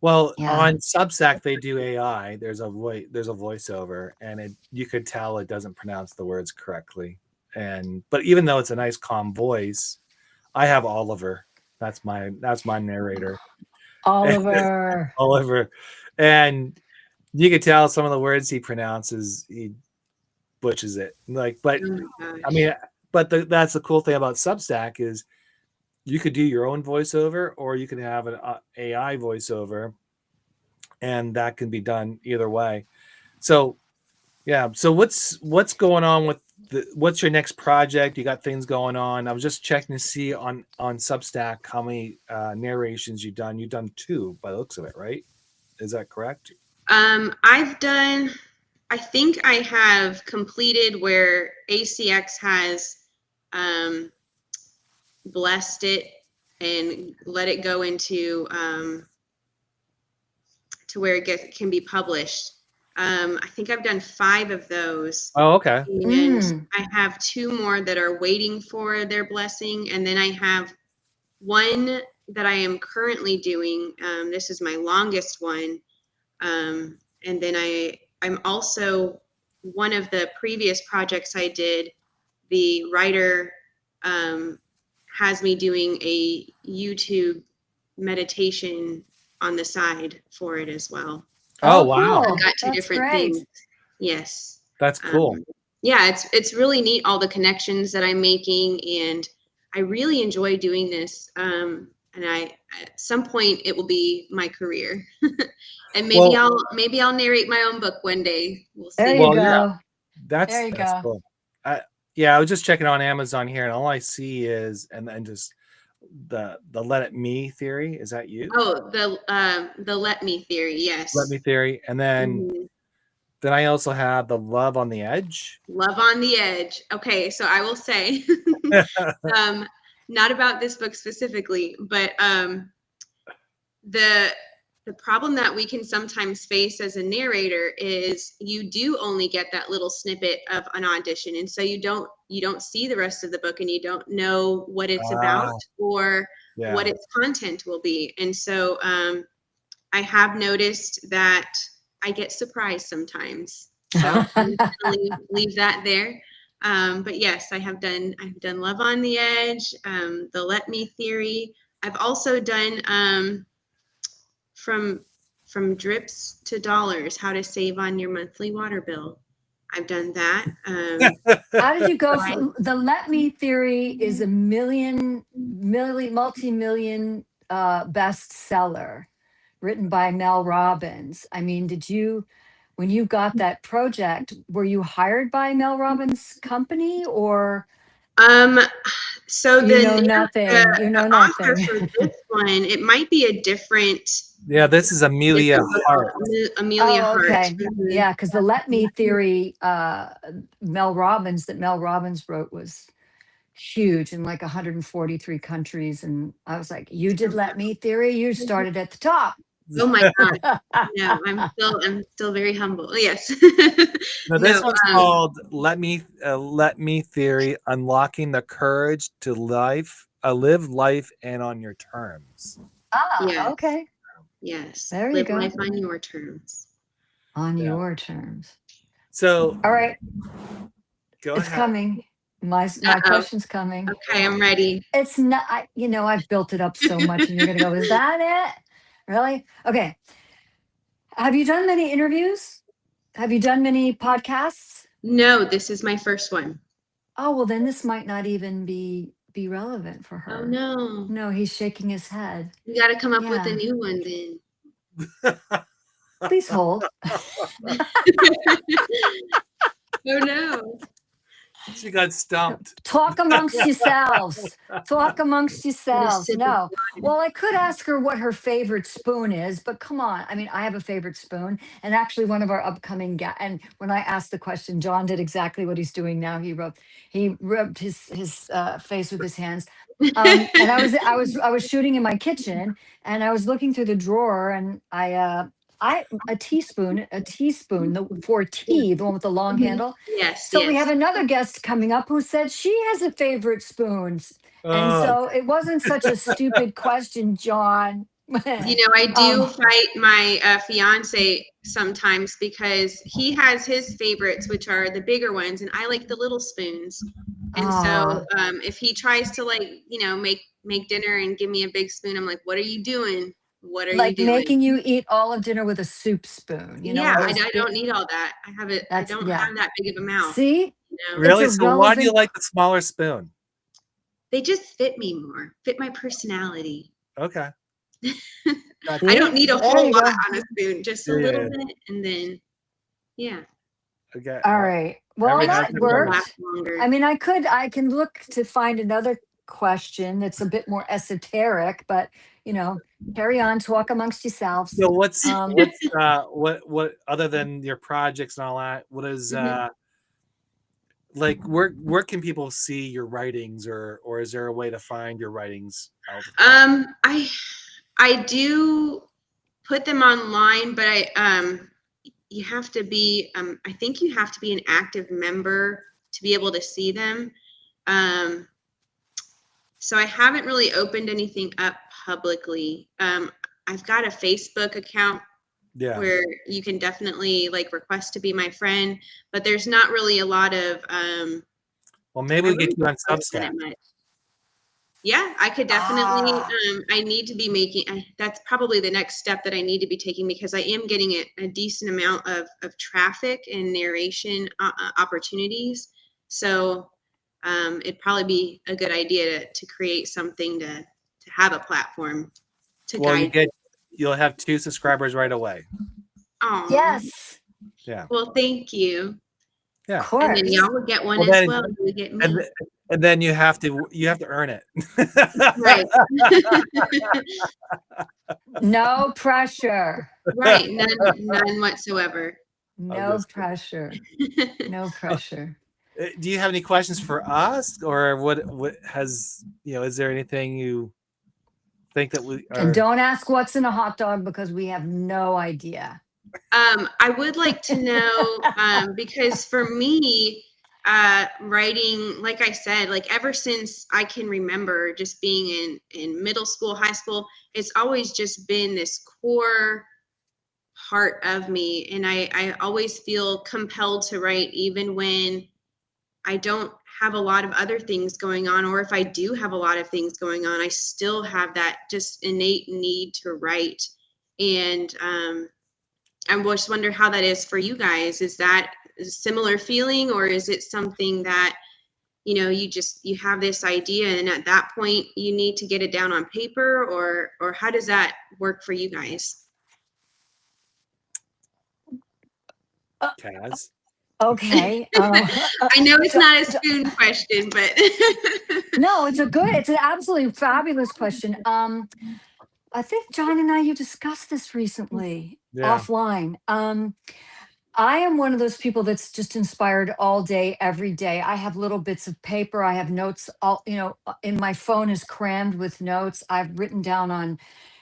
[SPEAKER 1] well,
[SPEAKER 2] Yeah.
[SPEAKER 1] on Substack they do AI. There's a voiceover, and you could tell it doesn't pronounce the words correctly. But even though it's a nice calm voice, I have Oliver. That's my narrator.
[SPEAKER 2] Oliver.
[SPEAKER 1] Oliver, and you could tell some of the words he pronounces, he butches it. But
[SPEAKER 3] Oh my
[SPEAKER 1] I
[SPEAKER 3] gosh.
[SPEAKER 1] mean, that's the cool thing about Substack is you could do your own voiceover, or you can have an AI voiceover, and that can be done either way. So yeah. So what's going on with what's your next project? You got things going on. I was just checking to see on Substack how many narrations you've done. You've done 2 by the looks of it, right? Is that correct?
[SPEAKER 3] I've done, I think I have completed where ACX has um, blessed it and let it go into to where can be published. I think I've done 5 of those,
[SPEAKER 1] Oh, okay.
[SPEAKER 3] and
[SPEAKER 2] Mm.
[SPEAKER 3] I have 2 more that are waiting for their blessing, and then I have one that I am currently doing. This is my longest one, and then I'm also, one of the previous projects I did, the writer um, has me doing a YouTube meditation on the side for it as well.
[SPEAKER 1] Oh,
[SPEAKER 2] Oh,
[SPEAKER 1] wow.
[SPEAKER 3] I've
[SPEAKER 2] cool.
[SPEAKER 3] got 2
[SPEAKER 2] That's
[SPEAKER 3] different
[SPEAKER 2] great.
[SPEAKER 3] things. Yes.
[SPEAKER 1] That's cool.
[SPEAKER 3] Yeah, it's really neat, all the connections that I'm making, and I really enjoy doing this. And at some point it will be my career. And
[SPEAKER 1] Well,
[SPEAKER 3] maybe I'll narrate my own book one day. We'll
[SPEAKER 2] There you
[SPEAKER 3] see.
[SPEAKER 1] well, yeah,
[SPEAKER 2] go. There you
[SPEAKER 1] that's
[SPEAKER 2] go.
[SPEAKER 1] cool. I, yeah, I was just checking on Amazon here, and all I see is and just the let it me theory. Is that you?
[SPEAKER 3] Oh, the let me theory,
[SPEAKER 1] Let
[SPEAKER 3] yes.
[SPEAKER 1] me theory, and then
[SPEAKER 3] Mhm.
[SPEAKER 1] I also have the love on the edge.
[SPEAKER 3] Love on the Edge. Okay, so I will say, um, not about this book specifically, but the the problem that we can sometimes face as a narrator is you do only get that little snippet of an audition, and so you don't see the rest of the book, and you don't know what it's about
[SPEAKER 1] Ah,
[SPEAKER 3] or what
[SPEAKER 1] yeah.
[SPEAKER 3] its content will be. And so I have noticed that I get surprised sometimes. So I'm just gonna leave that there. But yes, I've done Love on the Edge, the Let Me theory. I've also done from drips to dollars, how to save on your monthly water bill. I've done that.
[SPEAKER 2] How did you go
[SPEAKER 3] I,
[SPEAKER 2] from the let me theory is a multi-million bestseller written by Mel Robbins. I mean, when you got that project, were you hired by Mel Robbins' company or
[SPEAKER 3] um, so
[SPEAKER 2] you
[SPEAKER 3] the
[SPEAKER 2] know
[SPEAKER 3] the
[SPEAKER 2] nothing? You know
[SPEAKER 3] author
[SPEAKER 2] nothing.
[SPEAKER 3] for this one, it might be a different.
[SPEAKER 1] Yeah, this is
[SPEAKER 3] It's
[SPEAKER 1] Amelia Hart.
[SPEAKER 3] Amelia
[SPEAKER 2] Oh,
[SPEAKER 3] Hart.
[SPEAKER 2] okay. Yeah, because the let me theory, Mel Robbins wrote was huge in like 143 countries. And I was like, you did let me theory, you started at the top.
[SPEAKER 3] Oh my God. No, I'm still very humble. Yes.
[SPEAKER 1] No, this
[SPEAKER 3] No,
[SPEAKER 1] one's called Let Me Theory: Unlocking the Courage to Live Life and on Your Terms.
[SPEAKER 2] Ah,
[SPEAKER 3] yes,
[SPEAKER 2] okay.
[SPEAKER 3] yes.
[SPEAKER 2] There you
[SPEAKER 3] Live
[SPEAKER 2] go.
[SPEAKER 3] life on your terms.
[SPEAKER 2] On
[SPEAKER 1] Yeah.
[SPEAKER 2] your terms.
[SPEAKER 1] So
[SPEAKER 2] All right,
[SPEAKER 1] go
[SPEAKER 2] it's
[SPEAKER 1] ahead.
[SPEAKER 2] coming. My
[SPEAKER 3] Uh-oh.
[SPEAKER 2] question's coming.
[SPEAKER 3] Okay, I'm ready.
[SPEAKER 2] It's not, I've built it up so much, and you're gonna go, is that it? Really? Okay. Have you done many interviews? Have you done many podcasts?
[SPEAKER 3] No, this is my first one.
[SPEAKER 2] Oh, well, then this might not even be be relevant for
[SPEAKER 3] Oh
[SPEAKER 2] her.
[SPEAKER 3] no.
[SPEAKER 2] No, he's shaking his head.
[SPEAKER 3] You got to come up with a
[SPEAKER 2] Yeah.
[SPEAKER 3] new one then.
[SPEAKER 2] Please hold.
[SPEAKER 3] Oh no.
[SPEAKER 1] She got stumped.
[SPEAKER 2] Talk amongst yourselves. Talk amongst
[SPEAKER 3] Get a
[SPEAKER 2] yourselves.
[SPEAKER 3] sip of
[SPEAKER 2] No.
[SPEAKER 3] wine.
[SPEAKER 2] Well, I could ask her what her favorite spoon is, but come on. I mean, I have a favorite spoon. And actually, one of our upcoming and when I asked the question, John did exactly what he's doing now. He rubbed his face with his hands. And I was shooting in my kitchen, and I was looking through the drawer, and a teaspoon for tea, the one with the long
[SPEAKER 3] Mhm.
[SPEAKER 2] handle.
[SPEAKER 3] Yes,
[SPEAKER 2] So we have
[SPEAKER 3] yes.
[SPEAKER 2] another guest coming up who said she has a favorite spoon. And
[SPEAKER 1] Oh,
[SPEAKER 2] so it wasn't such a stupid question, John.
[SPEAKER 3] You know, I
[SPEAKER 2] um,
[SPEAKER 3] do fight my fiance sometimes because he has his favorites, which are the bigger ones, and I like the little spoons. And so,
[SPEAKER 2] ah,
[SPEAKER 3] if he tries to, like, make dinner and give me a big spoon, I'm like, "What are you doing? What are you
[SPEAKER 2] like
[SPEAKER 3] doing?"
[SPEAKER 2] making you eat all of dinner with a soup spoon, one
[SPEAKER 3] Yeah,
[SPEAKER 2] of
[SPEAKER 3] I,
[SPEAKER 2] those
[SPEAKER 3] I
[SPEAKER 2] big,
[SPEAKER 3] don't need all that. I
[SPEAKER 2] that's,
[SPEAKER 3] don't
[SPEAKER 2] yeah.
[SPEAKER 3] have that big of a mouth.
[SPEAKER 2] See,
[SPEAKER 3] You know,
[SPEAKER 2] it's
[SPEAKER 1] really?
[SPEAKER 2] a
[SPEAKER 1] So why do you
[SPEAKER 2] relevant,
[SPEAKER 1] like the smaller spoon?
[SPEAKER 3] they just fit me more, fit my personality.
[SPEAKER 1] Okay.
[SPEAKER 3] I
[SPEAKER 1] Gotcha.
[SPEAKER 3] don't
[SPEAKER 2] see,
[SPEAKER 3] need a
[SPEAKER 2] there
[SPEAKER 3] whole
[SPEAKER 2] you
[SPEAKER 3] lot
[SPEAKER 2] go.
[SPEAKER 3] on a spoon, just a
[SPEAKER 1] Yeah,
[SPEAKER 3] little
[SPEAKER 1] yeah.
[SPEAKER 3] bit, and then yeah,
[SPEAKER 1] Okay.
[SPEAKER 2] All right. Well,
[SPEAKER 1] Every
[SPEAKER 3] makes
[SPEAKER 1] has
[SPEAKER 2] that
[SPEAKER 3] the
[SPEAKER 1] their
[SPEAKER 3] meal
[SPEAKER 1] limit.
[SPEAKER 3] last
[SPEAKER 2] worked.
[SPEAKER 3] longer.
[SPEAKER 2] I mean, I can look to find another question that's a bit more esoteric, but carry on, talk amongst yourselves.
[SPEAKER 1] So what's
[SPEAKER 2] Um,
[SPEAKER 1] what's what other than your projects and all that? What is
[SPEAKER 3] Mhm.
[SPEAKER 1] like where can people see your writings, or is there a way to find your writings elsewhere?
[SPEAKER 3] I do put them online, but you have to be I think you have to be an active member to be able to see them. Um, so I haven't really opened anything up publicly. I've got a Facebook account
[SPEAKER 1] Yeah.
[SPEAKER 3] where you can definitely like request to be my friend, but there's not really a lot of
[SPEAKER 1] Well, maybe
[SPEAKER 3] I
[SPEAKER 1] we get
[SPEAKER 3] really
[SPEAKER 1] you on
[SPEAKER 3] don't post on
[SPEAKER 1] Substack.
[SPEAKER 3] it much. Yeah, I could definitely.
[SPEAKER 2] ah,
[SPEAKER 3] I need to be making. That's probably the next step that I need to be taking because I am getting a decent amount of traffic and narration opportunities. So it'd probably be a good idea to create something to have a platform to
[SPEAKER 1] Well,
[SPEAKER 3] guide.
[SPEAKER 1] you'll have 2 subscribers right away.
[SPEAKER 3] Oh,
[SPEAKER 2] yes,
[SPEAKER 1] Yeah.
[SPEAKER 3] well, thank you.
[SPEAKER 2] of
[SPEAKER 1] Yeah.
[SPEAKER 3] And then
[SPEAKER 2] course.
[SPEAKER 3] y'all will get one
[SPEAKER 1] Well
[SPEAKER 3] as
[SPEAKER 1] then
[SPEAKER 3] well. You get
[SPEAKER 1] and
[SPEAKER 3] me.
[SPEAKER 1] and then you have to earn it.
[SPEAKER 3] Right.
[SPEAKER 2] No pressure.
[SPEAKER 3] Right. None whatsoever.
[SPEAKER 1] I'm
[SPEAKER 2] No
[SPEAKER 1] just kidding.
[SPEAKER 2] pressure. No pressure.
[SPEAKER 1] Do you have any questions for us, or what has is there anything you think that we
[SPEAKER 2] And
[SPEAKER 1] are?
[SPEAKER 2] don't ask what's in a hot dog because we have no idea.
[SPEAKER 3] I would like to know because for me, writing, like I said, like ever since I can remember, just being in middle school, high school, it's always just been this core part of me, and I always feel compelled to write, even when I don't have a lot of other things going on, or if I do have a lot of things going on, I still have that just innate need to write. And I just wonder how that is for you guys. Is that a similar feeling, or is it something that you have this idea, and at that point you need to get it down on paper, or how does that work for you guys?
[SPEAKER 1] Kaz?
[SPEAKER 2] Okay.
[SPEAKER 3] I know it's
[SPEAKER 2] Jo-
[SPEAKER 3] not a
[SPEAKER 2] Jo-
[SPEAKER 3] spoon question, but
[SPEAKER 2] no, it's an absolutely fabulous question. I think John and you discussed this recently
[SPEAKER 1] Yeah.
[SPEAKER 2] offline. I am one of those people that's just inspired all day, every day. I have little bits of paper. I have notes in my phone is crammed with notes. I've written down on,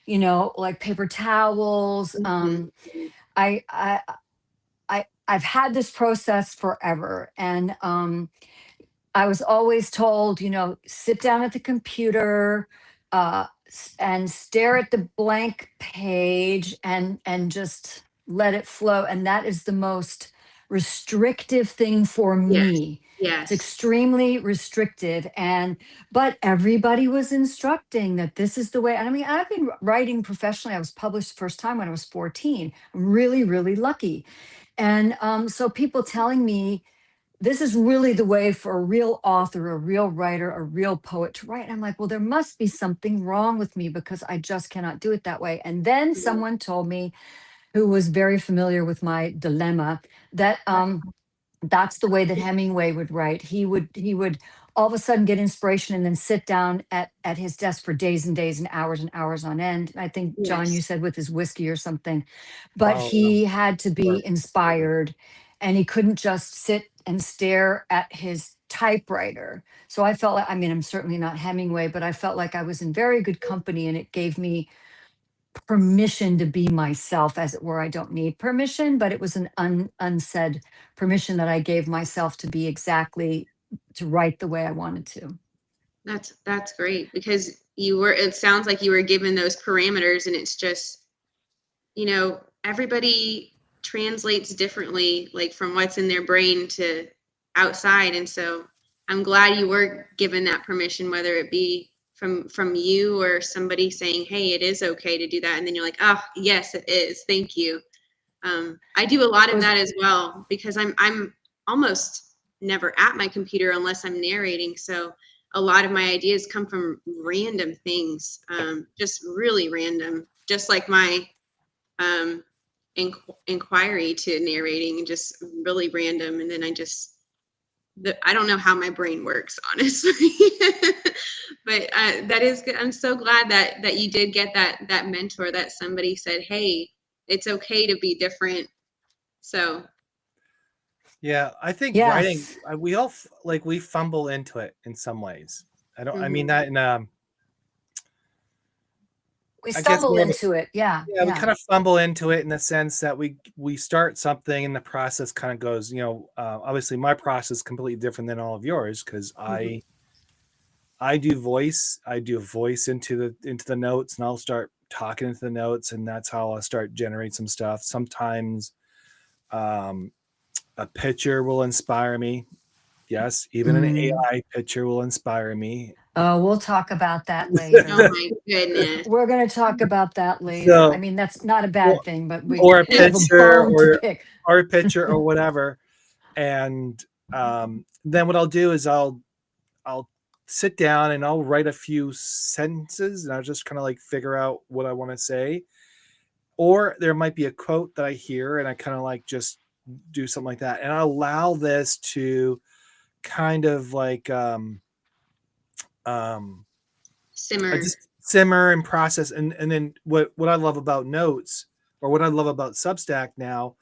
[SPEAKER 2] like paper towels.
[SPEAKER 3] Mhm.
[SPEAKER 2] I, I, I've had this process forever. And, I was always told, sit down at the computer, and stare at the blank page and just let it flow. And that is the most restrictive thing for
[SPEAKER 3] Yes,
[SPEAKER 2] me. It's
[SPEAKER 3] yes.
[SPEAKER 2] extremely restrictive. But everybody was instructing that this is the way. And I mean, I've been writing professionally. I was published the first time when I was 14. I'm really, really lucky. And so people telling me this is really the way for a real author, a real writer, a real poet to write. And I'm like, well, there must be something wrong with me because I just cannot do it that way. And then
[SPEAKER 3] Yeah.
[SPEAKER 2] someone told me, who was very familiar with my dilemma, that that's the way that Hemingway would write. He would all of a sudden get inspiration and then sit down at his desk for days and hours on end. I think, John, you
[SPEAKER 3] Yes.
[SPEAKER 2] said with his whiskey or something, but
[SPEAKER 1] Oh, no.
[SPEAKER 2] he had to
[SPEAKER 1] Or-
[SPEAKER 2] be inspired and he couldn't just sit and stare at his typewriter. So I felt like, I mean, I'm certainly not Hemingway, but I felt like I was in very good company and it gave me permission to be myself, as it were. I don't need permission, but it was an unsaid permission that I gave myself to be exactly, to write the way I wanted to.
[SPEAKER 3] That's great, because it sounds like you were given those parameters, and it's just, everybody translates differently, like from what's in their brain to outside. And so I'm glad you were given that permission, whether it be from you or somebody saying, hey, it is okay to do that. And then you're like, oh, yes, it is. Thank you. I do a lot
[SPEAKER 2] It
[SPEAKER 3] of
[SPEAKER 2] was,
[SPEAKER 3] that as well, because I'm almost never at my computer unless I'm narrating. So a lot of my ideas come from random things, just really random, just like my um, inquiry to narrating, just really random. And then I don't know how my brain works, honestly. But that is good. I'm so glad that you did get that mentor, that somebody said, hey, it's okay to be different. So
[SPEAKER 1] Yeah, I think writing,
[SPEAKER 2] yes,
[SPEAKER 1] we all like we fumble into it in some ways. I mean
[SPEAKER 3] mhm.
[SPEAKER 1] that in
[SPEAKER 2] we
[SPEAKER 1] I guess
[SPEAKER 2] stumble
[SPEAKER 1] more of a,
[SPEAKER 2] into it. Yeah,
[SPEAKER 1] yeah, we
[SPEAKER 2] yeah.
[SPEAKER 1] kind of fumble into it in the sense that we start something and the process kind of goes, obviously my process is completely different than all of yours because
[SPEAKER 3] Mhm.
[SPEAKER 1] I do voice into the notes and I'll start talking into the notes and that's how I'll start generating some stuff. Sometimes um, a picture will inspire me. Yes, even an
[SPEAKER 2] Mm.
[SPEAKER 1] AI picture will inspire me.
[SPEAKER 2] Oh, we'll talk about that
[SPEAKER 3] Oh
[SPEAKER 2] later.
[SPEAKER 3] my goodness.
[SPEAKER 2] We're going to talk about that later. I
[SPEAKER 1] So,
[SPEAKER 2] mean, that's not a
[SPEAKER 1] or,
[SPEAKER 2] bad thing, but we
[SPEAKER 1] or a
[SPEAKER 2] we have a
[SPEAKER 1] picture,
[SPEAKER 2] bone to pick.
[SPEAKER 1] or a picture, or whatever, and then what I'll do is I'll sit down and I'll write a few sentences, and I'll just kind of like figure out what I want to say. Or there might be a quote that I hear, and I kind of like just do something like that, and I allow this to kind of like um I
[SPEAKER 3] Simmer.
[SPEAKER 1] just simmer and process. And then what I love about notes, or what I love about Substack now,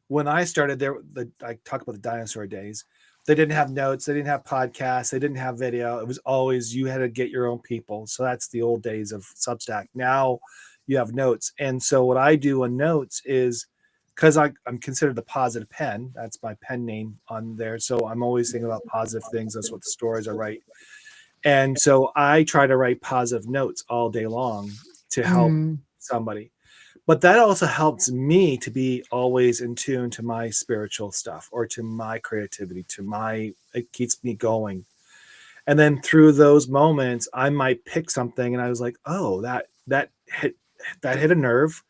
[SPEAKER 1] when I started there, I talk about the dinosaur days. They didn't have notes, they didn't have podcasts, they didn't have video. It was always you had to get your own people. So that's the old days of Substack. Now you have notes. And so what I do on notes is, because I'm considered a positive pen, that's my pen name on there. So I'm always thinking about positive things. That's what the stories I write. And so I try to write positive notes all day long to help
[SPEAKER 2] Mm.
[SPEAKER 1] somebody. But that also helps me to be always in tune to my spiritual stuff or to my creativity, it keeps me going. And then through those moments, I might pick something and I was like, oh, that hit a nerve.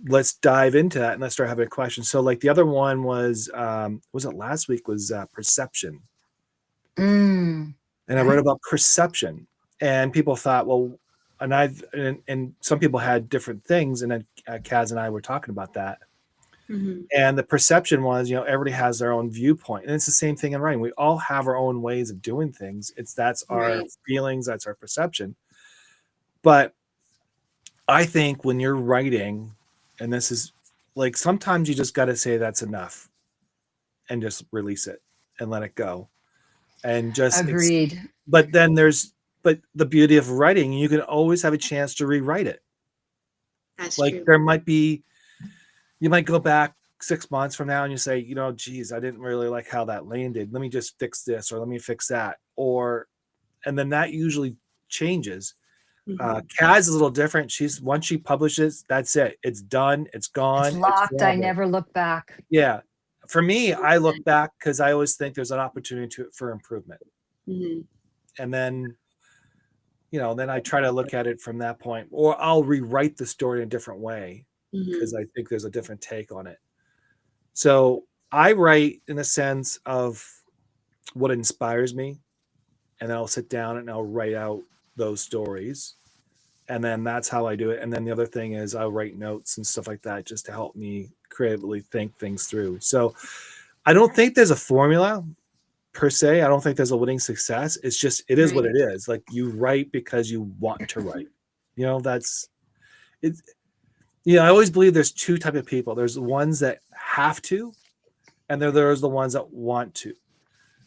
[SPEAKER 1] Let's dive into that and let's start having a question. So like the other one was it last week was perception.
[SPEAKER 2] Mm.
[SPEAKER 1] And I wrote
[SPEAKER 2] Right.
[SPEAKER 1] about perception. And people thought, well, and some people had different things, and then Kaz and I were talking about that.
[SPEAKER 3] Mhm.
[SPEAKER 1] And the perception was, everybody has their own viewpoint, and it's the same thing in writing. We all have our own ways of doing things. That's our
[SPEAKER 3] Right.
[SPEAKER 1] feelings, that's our perception. But I think when you're writing, and this is like sometimes you just got to say that's enough, and just release it and let it go, and just
[SPEAKER 2] Agreed.
[SPEAKER 1] but then but the beauty of writing, you can always have a chance to rewrite it.
[SPEAKER 3] That's
[SPEAKER 1] Like
[SPEAKER 3] true.
[SPEAKER 1] you might go back 6 months from now and you say, geez, I didn't really like how that landed. Let me just fix this, or let me fix that. And then that usually changes.
[SPEAKER 3] Mhm.
[SPEAKER 1] Kaz is a little different. Once she publishes, that's it. It's done. It's
[SPEAKER 2] It's
[SPEAKER 1] gone. It's
[SPEAKER 2] locked. I
[SPEAKER 1] forever.
[SPEAKER 2] never look back.
[SPEAKER 1] Yeah. For me, I look back because I always think there's an opportunity for improvement.
[SPEAKER 3] Mhm.
[SPEAKER 1] And then then I try to look at it from that point, or I'll rewrite the story in a different way because
[SPEAKER 3] Mhm.
[SPEAKER 1] I think there's a different take on it. So I write in a sense of what inspires me, and then I'll sit down and I'll write out those stories. And then that's how I do it. And then the other thing is I'll write notes and stuff like that just to help me creatively think things through. So I don't think there's a formula per se. I don't think there's a winning success. It's just, it is what it is. Like, you write because you want to write. That's it. I always believe there's two type of people. There's the ones that have to, and there's the ones that want to.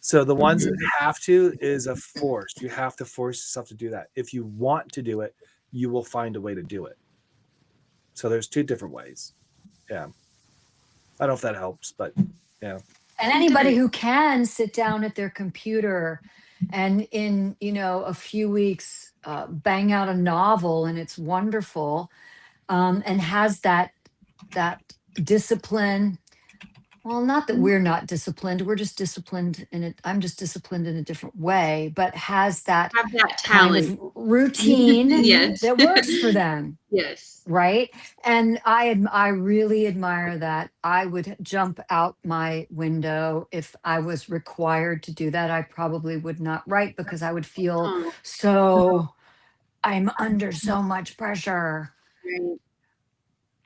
[SPEAKER 1] So the ones that have to is a force. You have to force yourself to do that. If you want to do it, you will find a way to do it. So there's two different ways. Yeah. I don't know if that helps, but yeah.
[SPEAKER 2] And anybody who can sit down at their computer and in, a few weeks, bang out a novel, and it's wonderful, and has that discipline. Well, not that we're not disciplined. We're just disciplined in it. I'm just disciplined in a different way, but has that
[SPEAKER 3] Have that
[SPEAKER 2] kind
[SPEAKER 3] talent.
[SPEAKER 2] of routine
[SPEAKER 3] Yes.
[SPEAKER 2] that works for them.
[SPEAKER 3] Yes.
[SPEAKER 2] Right. And I really admire that. I would jump out my window if I was required to do that. I probably would not write because I would feel I'm under so much pressure.
[SPEAKER 3] Right.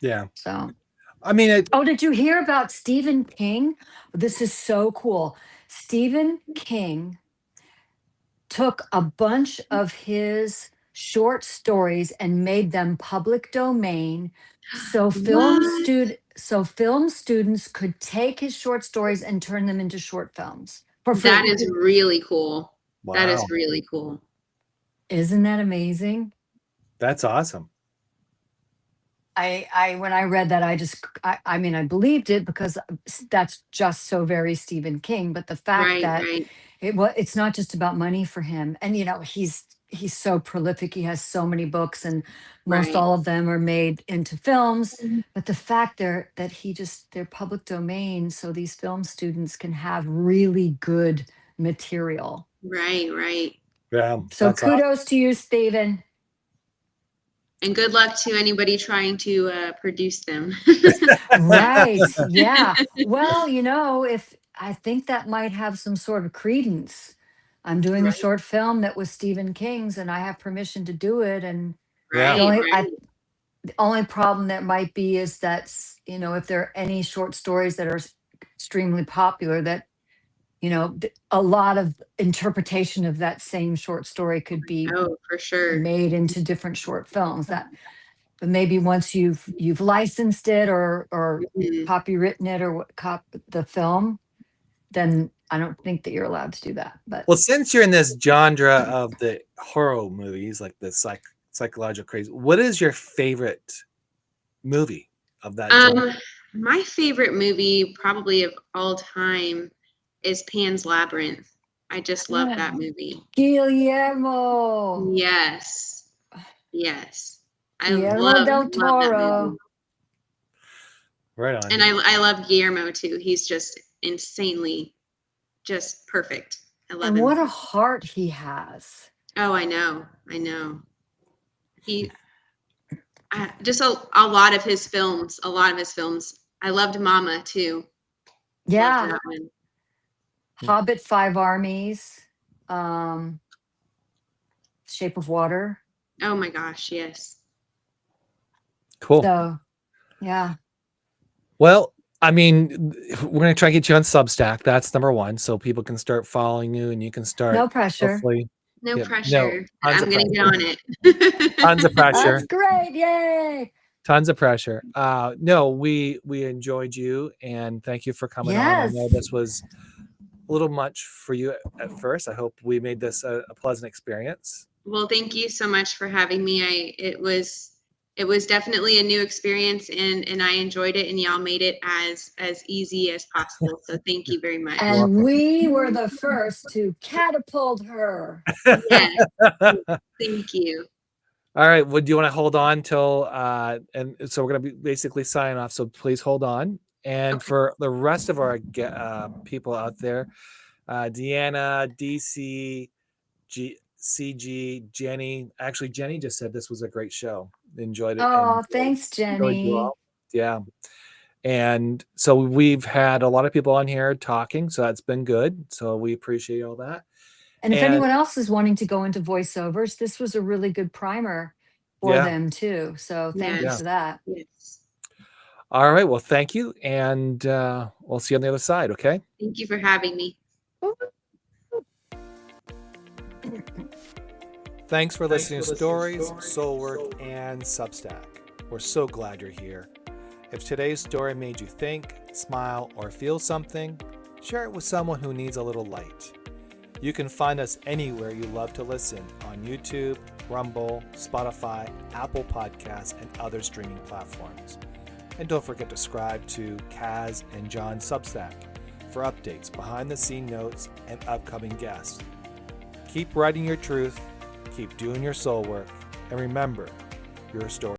[SPEAKER 1] Yeah.
[SPEAKER 2] So,
[SPEAKER 1] I mean,
[SPEAKER 2] did you hear about Stephen King? This is so cool. Stephen King took a bunch of his short stories and made them public domain, so film students could take his short stories and turn them into short films for free.
[SPEAKER 3] That is really cool.
[SPEAKER 1] Wow.
[SPEAKER 3] That is really cool.
[SPEAKER 2] Isn't that amazing?
[SPEAKER 1] That's awesome.
[SPEAKER 2] I when I read that, I believed it because that's just so very Stephen King. But the fact that it's not just about money for him, and he's so prolific. He has so many books, and most all of them are made into films. But the fact that they're public domain, so these film students can have really good material.
[SPEAKER 3] Right.
[SPEAKER 1] Yeah.
[SPEAKER 2] So kudos to you, Stephen.
[SPEAKER 3] And good luck to anybody trying to produce them.
[SPEAKER 2] Right. Yeah. Well, if I think that might have some sort of credence. I'm doing a short film that was Stephen King's, and I have permission to do it. And the only problem that might be is that, if there are any short stories that are extremely popular, that, a lot of interpretation of that same short story could be
[SPEAKER 3] for sure
[SPEAKER 2] made into different short films. But maybe once you've licensed it or copywritten it or the film, then I don't think that you're allowed to do that. But
[SPEAKER 1] well, since you're in this genre of the horror movies, like the psychological crazy, what is your favorite movie of that genre?
[SPEAKER 3] My favorite movie probably of all time is Pan's Labyrinth. I just love that movie.
[SPEAKER 2] Guillermo.
[SPEAKER 3] Yes.
[SPEAKER 2] Guillermo del Toro.
[SPEAKER 1] Right on.
[SPEAKER 3] And I love Guillermo too. He's just insanely just perfect. I love him.
[SPEAKER 2] And what a heart he has.
[SPEAKER 3] Oh, I know. He just a lot of his films. I loved Mama too.
[SPEAKER 2] Yeah.
[SPEAKER 3] Loved that one.
[SPEAKER 2] Hobbit, Five Armies, Shape of Water.
[SPEAKER 3] Oh my gosh, yes.
[SPEAKER 1] Cool.
[SPEAKER 2] So, yeah.
[SPEAKER 1] Well, I mean, we're going to try to get you on Substack. That's number one. So people can start following you and you can start.
[SPEAKER 2] No pressure.
[SPEAKER 3] No pressure. I'm going to get on it.
[SPEAKER 1] Tons of pressure.
[SPEAKER 2] That's great. Yay.
[SPEAKER 1] Tons of pressure. No, we enjoyed you and thank you for coming on. I know this was a little much for you at first. I hope we made this a pleasant experience.
[SPEAKER 3] Well, thank you so much for having me. It was definitely a new experience and I enjoyed it, and y'all made it as easy as possible. So thank you very much.
[SPEAKER 2] And we were the first to catapult her.
[SPEAKER 3] Yes. Thank you.
[SPEAKER 1] All right. Well, do you want to hold on till and so we're going to be basically signing off. So please hold on. And for the rest of our people out there, Deanna, DC, CG, Jenny. Actually, Jenny just said this was a great show. Enjoyed it.
[SPEAKER 2] Oh, thanks, Jenny.
[SPEAKER 1] Yeah. And so we've had a lot of people on here talking, so that's been good. So we appreciate all that.
[SPEAKER 2] And if
[SPEAKER 1] And-
[SPEAKER 2] anyone else is wanting to go into voiceovers, this was a really good primer for
[SPEAKER 1] Yeah.
[SPEAKER 2] them too. So thank you
[SPEAKER 3] Yes.
[SPEAKER 2] for that.
[SPEAKER 3] Yes.
[SPEAKER 1] All right. Well, thank you. And we'll see you on the other side. Okay.
[SPEAKER 3] Thank you for having me.
[SPEAKER 1] Thanks for listening to Stories, Soulwork, and Substack. We're so glad you're here. If today's story made you think, smile, or feel something, share it with someone who needs a little light. You can find us anywhere you love to listen on YouTube, Rumble, Spotify, Apple Podcasts, and other streaming platforms. And don't forget to subscribe to Kaz and John's Substack for updates, behind-the-scene notes, and upcoming guests. Keep writing your truth, keep doing your soul work, and remember, your story